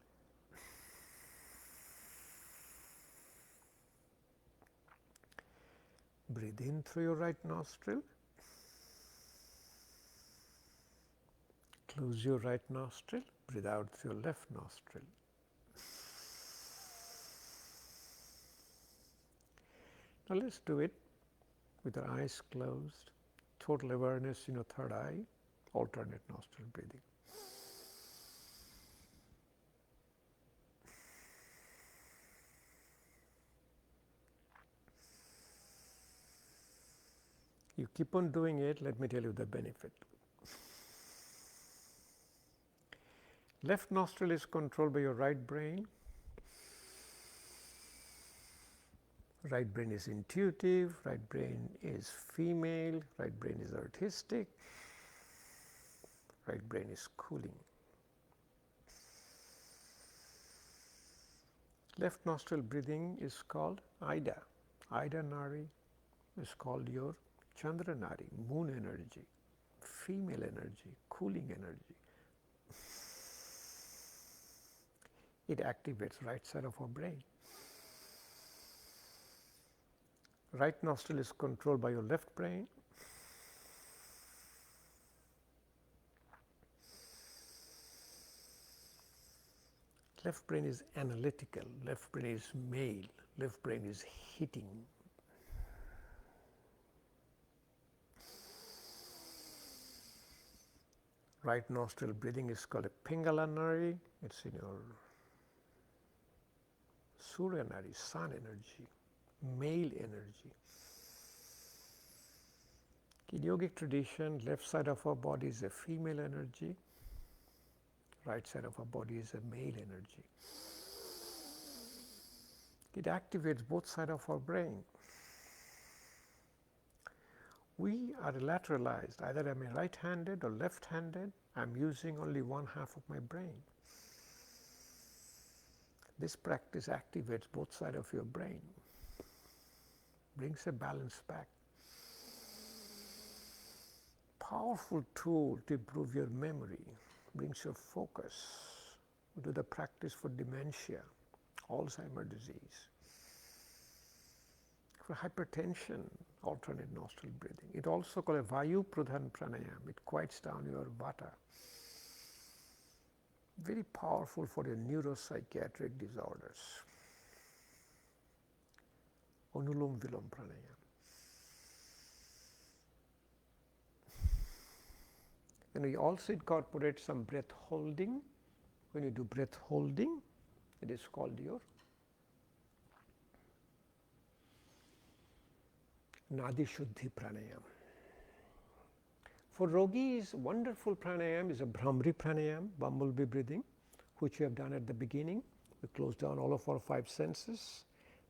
A: Breathe in through your right nostril. Close your right nostril. Breathe out through your left nostril. Now let's do it with our eyes closed, total awareness in your third eye, alternate nostril breathing. You keep on doing it, let me tell you the benefit. Left nostril is controlled by your right brain. Right brain is intuitive, right brain is female, right brain is artistic, right brain is cooling. Left nostril breathing is called Ida. Ida Nari is called your Chandra Nari, moon energy, female energy, cooling energy. It activates right side of our brain. Right nostril is controlled by your left brain. Left brain is analytical, left brain is male, left brain is hitting. Right nostril breathing is called a Pingala Nari. It's in your Surya Nari, sun energy, male energy. In yogic tradition, left side of our body is a female energy, right side of our body is a male energy. It activates both sides of our brain. We are lateralized. Either I'm right-handed or left-handed. I'm using only one half of my brain. This practice activates both sides of your brain, brings a balance back. Powerful tool to improve your memory, brings your focus. We do the practice for dementia, Alzheimer's disease. For hypertension, alternate nostril breathing. It also called a Vayu Pradhan Pranayama. It quiets down your vata. Very powerful for your neuropsychiatric disorders. Anulom Vilom Pranayama. And we also incorporate some breath holding. When you do breath holding, it is called your Nadi Shuddhi Pranayama. For Rogi's wonderful pranayama is a Brahmari Pranayama, bumblebee breathing, which we have done at the beginning. We close down all of our 5 senses,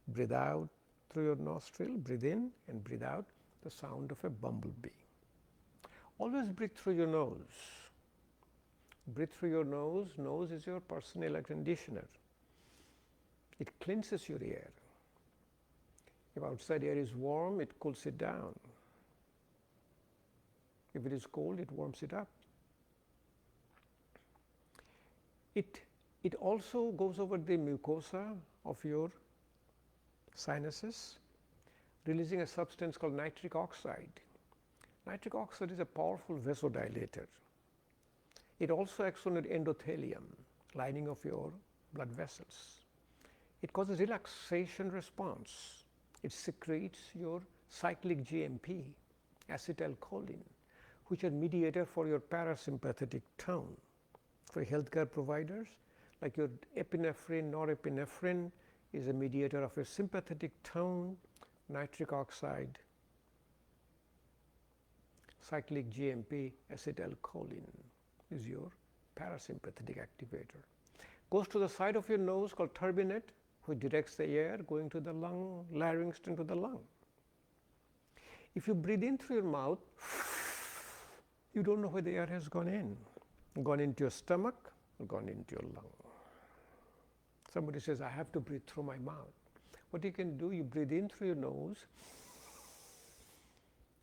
A: breathe out through your nostril, breathe in and breathe out the sound of a bumblebee. Always breathe through your nose. Breathe through your nose. Nose is your personal air conditioner. It cleanses your air. If outside air is warm, it cools it down. If it is cold, it warms it up. It also goes over the mucosa of your sinuses, releasing a substance called nitric oxide. Nitric oxide is a powerful vasodilator. It also acts on your endothelium, lining of your blood vessels. It causes relaxation response. It secretes your cyclic GMP, acetylcholine, which are mediator for your parasympathetic tone. For healthcare providers, like your epinephrine, norepinephrine is a mediator of your sympathetic tone, nitric oxide, cyclic GMP, acetylcholine is your parasympathetic activator. Goes to the side of your nose called turbinate, which directs the air going to the lung, larynx into the lung. If you breathe in through your mouth, you don't know where the air has gone in. Gone into your stomach or gone into your lung. Somebody says, I have to breathe through my mouth. What you can do, you breathe in through your nose,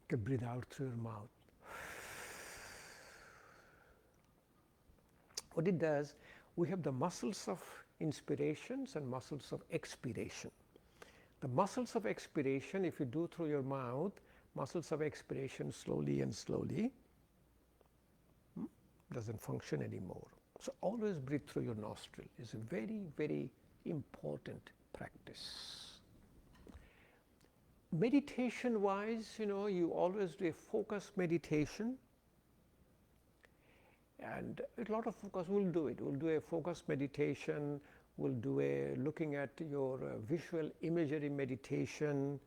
A: you can breathe out through your mouth. What it does, we have the muscles of inspirations and muscles of expiration. The muscles of expiration, if you do through your mouth, muscles of expiration slowly and slowly, doesn't function anymore. So always breathe through your nostril. It's a very, very important practice. Meditation wise, you always do a focused meditation. And a lot of focus, we'll do it. We'll do a focused meditation. We'll do a looking at your visual imagery meditation.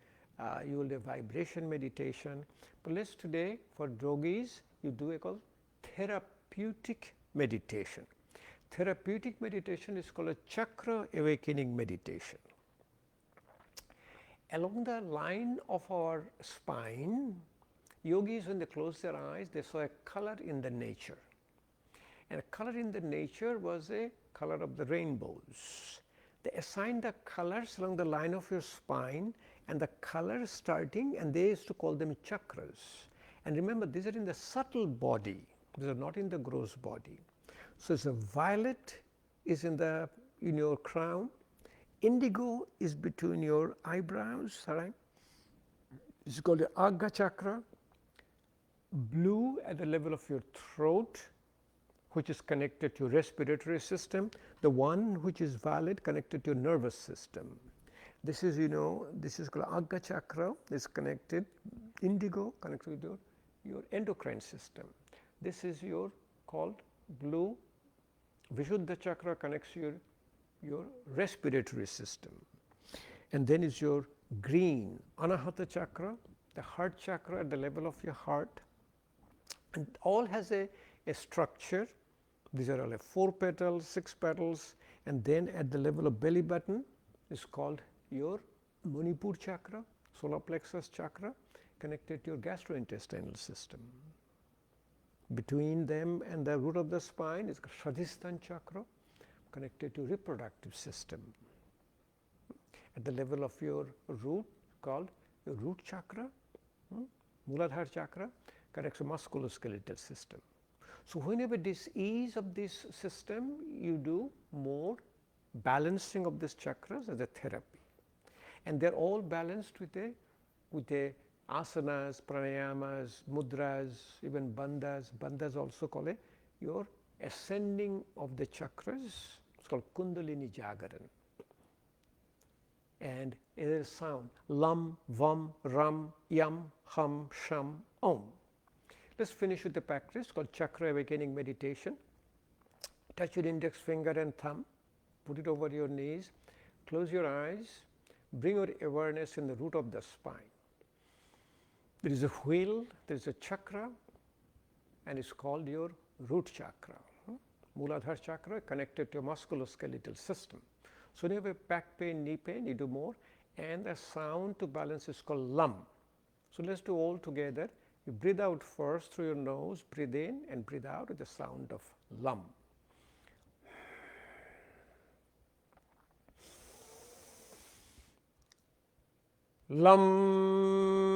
A: You will do a vibration meditation. But let's today, for yogis, you do a called therapeutic meditation. Therapeutic meditation is called a chakra awakening meditation. Along the line of our spine, yogis, when they close their eyes, they saw a color in the nature. And a color in the nature was a color of the rainbows. They assigned the colors along the line of your spine and the colors starting, and they used to call them chakras. And remember, these are in the subtle body. These are not in the gross body. So it's a violet is in your crown, indigo is between your eyebrows, right? It's called the Agga chakra, blue at the level of your throat, which is connected to your respiratory system, the one which is violet connected to your nervous system. This is, this is called Agga chakra, is connected, indigo connected with your endocrine system. This is your called blue. Vishuddha chakra connects your respiratory system. And then is your green, Anahata chakra, the heart chakra at the level of your heart. And all has a structure. These are all 4 petals, 6 petals, and then at the level of belly button is called your Manipur chakra, solar plexus chakra, connected to your gastrointestinal system. Between them and the root of the spine is Svadhisthana chakra, connected to reproductive system. At the level of your root, called your root chakra, Muladhara chakra, connects to musculoskeletal system. So, whenever disease of this system, you do more balancing of these chakras as a therapy, and they are all balanced with a asanas, pranayamas, mudras, even bandhas. Bandhas also call it your ascending of the chakras. It's called Kundalini Jagaran. And it is sound lam, vam, ram, yam, hum, sham, om. Let's finish with the practice called Chakra Awakening Meditation. Touch your index finger and thumb, put it over your knees, close your eyes, bring your awareness in the root of the spine. There is a wheel, there is a chakra, and it's called your root chakra. Muladhara chakra connected to your musculoskeletal system. So, when you have back pain, knee pain, you do more, and the sound to balance is called lam. So, let's do all together. You breathe out first through your nose, breathe in and breathe out with the sound of lam. Lam.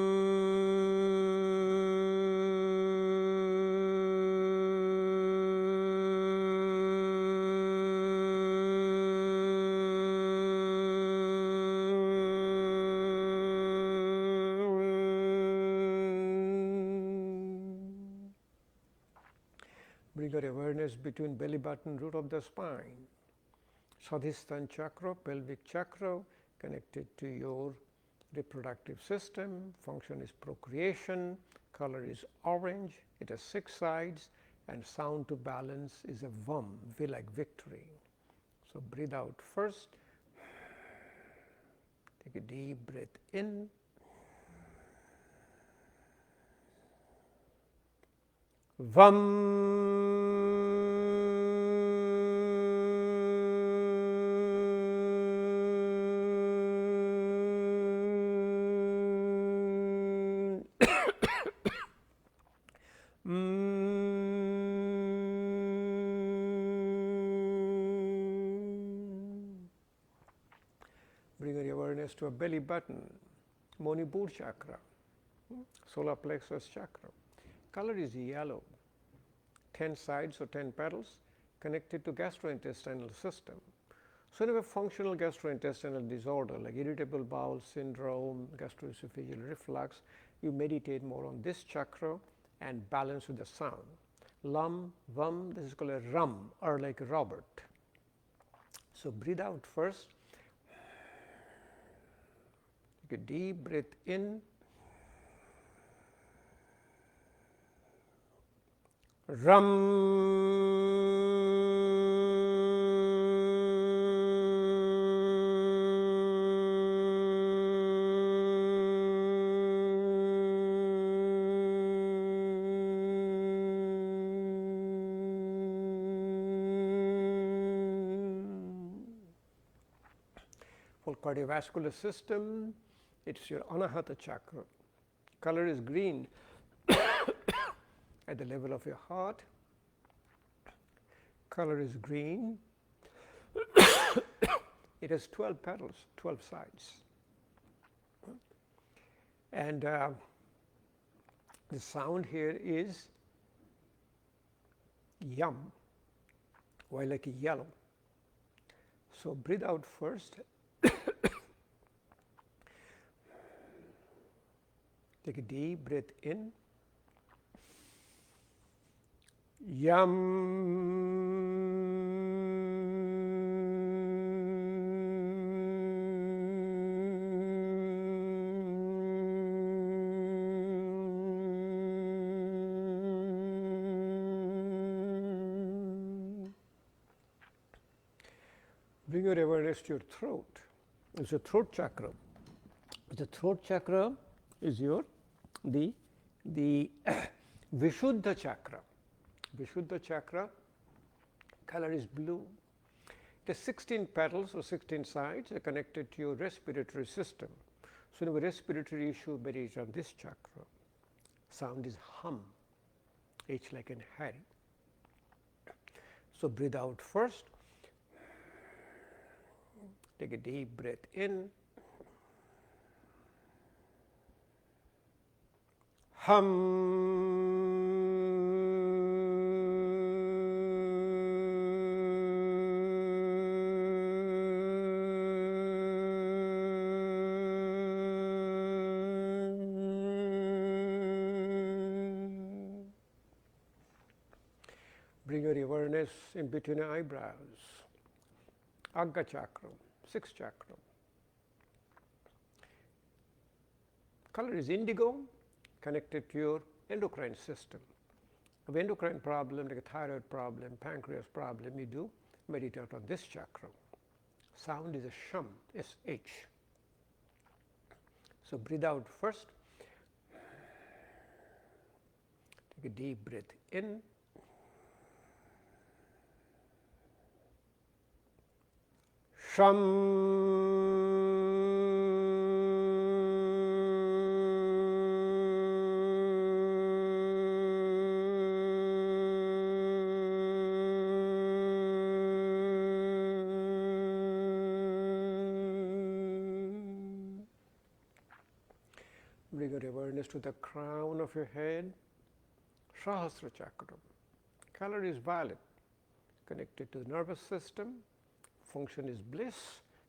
A: Bring your awareness between belly button, root of the spine. Svadhisthana chakra, pelvic chakra, connected to your reproductive system. Function is procreation. Color is orange. It has 6 sides, and sound to balance is a vam, V like victory. So, breathe out first. Take a deep breath in. Vam. Bring your awareness to a belly button, Manipur chakra, solar plexus chakra. Color is yellow, 10 sides or 10 petals, connected to gastrointestinal system. So, you have a functional gastrointestinal disorder like irritable bowel syndrome, gastroesophageal reflux, you meditate more on this chakra and balance with the sound. Lam, vam, this is called a ram, or like Robert. So, breathe out first. Take a deep breath in. Ram. For cardiovascular system, it's your Anahata chakra. Color is green. At the level of your heart, color is green. It has 12 petals, 12 sides. And the sound here is yum, while like yellow. So, breathe out first. Take a deep breath in. Yum. Bring your awareness to your throat. It's a throat chakra. The throat chakra is your the Vishuddha chakra. Vishuddha chakra, color is blue. It has 16 petals or 16 sides, are connected to your respiratory system. So in a respiratory issue, Maricha on this chakra, sound is hum, H like in Harry. So breathe out first. Take a deep breath in. Hum. Bring your awareness in between your eyebrows. Agga chakra, 6th chakra. Color is indigo, connected to your endocrine system. If endocrine problem, like a thyroid problem, pancreas problem, you do meditate on this chakra. Sound is a sham, S-H. So breathe out first. Take a deep breath in. Sham. Bring your awareness to the crown of your head, Sahasrara chakra. Color is violet, connected to the nervous system. Function is bliss,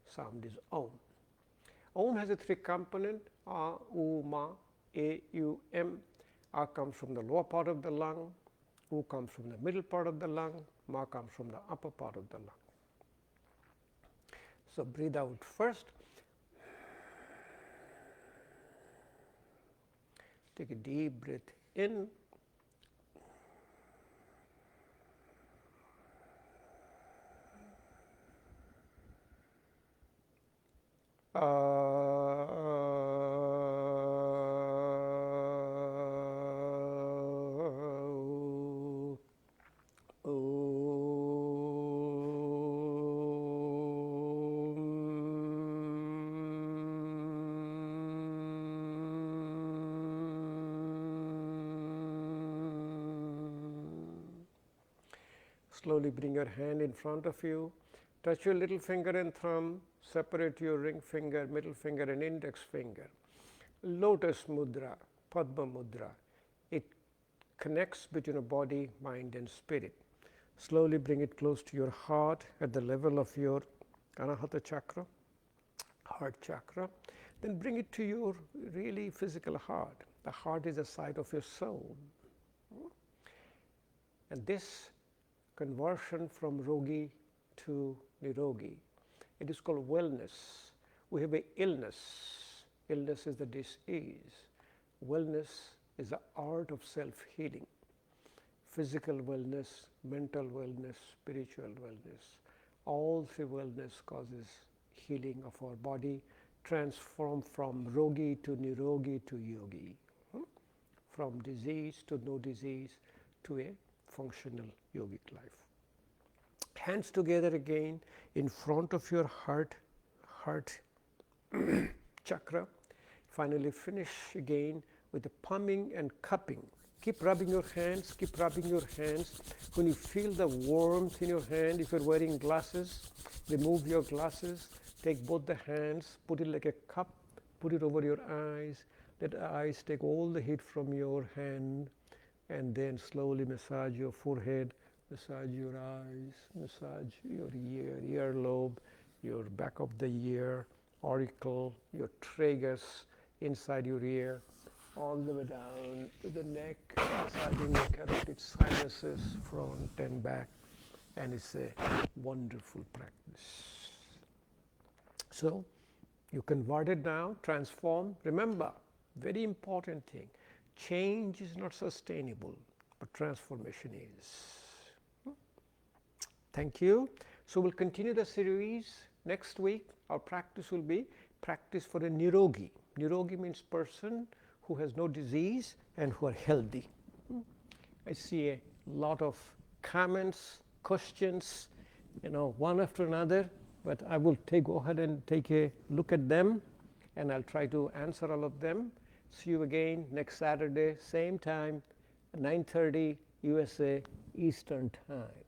A: sound is Om. Om has a 3 component, A, U, Ma, A, U, M. A comes from the lower part of the lung, U comes from the middle part of the lung, Ma comes from the upper part of the lung. So breathe out first. Take a deep breath in. Slowly bring your hand in front of you. Touch your little finger and thumb. Separate your ring finger, middle finger and index finger. Lotus Mudra, Padma Mudra. It connects between a body, mind and spirit. Slowly bring it close to your heart at the level of your Anahata chakra, heart chakra. Then bring it to your really physical heart. The heart is the site of your soul. And this conversion from Rogi to NIROGI, it is called wellness. We have an illness. Illness is the disease. Wellness is the art of self-healing. Physical wellness, mental wellness, spiritual wellness. All 3 wellness causes healing of our body, transform from Rogi to NIROGI to Yogi. From disease to no disease to a functional yogic life. Hands together again in front of your heart chakra. Finally finish again with the palming and cupping. Keep rubbing your hands, keep rubbing your hands. When you feel the warmth in your hand, if you're wearing glasses, remove your glasses, take both the hands, put it like a cup, put it over your eyes, let the eyes take all the heat from your hand, and then slowly massage your forehead, massage your eyes, massage your earlobe, your back of the ear, auricle, your tragus inside your ear, all the way down to the neck, massaging your carotid sinuses, front and back, and it's a wonderful practice. So you convert it now, transform. Remember, very important thing, change is not sustainable, but transformation is. Thank you. So we'll continue the series next week. Our practice will be practice for a NIROGI. NIROGI means person who has no disease and who are healthy. I see a lot of comments, questions, one after another, but I will go ahead and take a look at them and I'll try to answer all of them. See you again next Saturday, same time, 9:30 USA Eastern Time.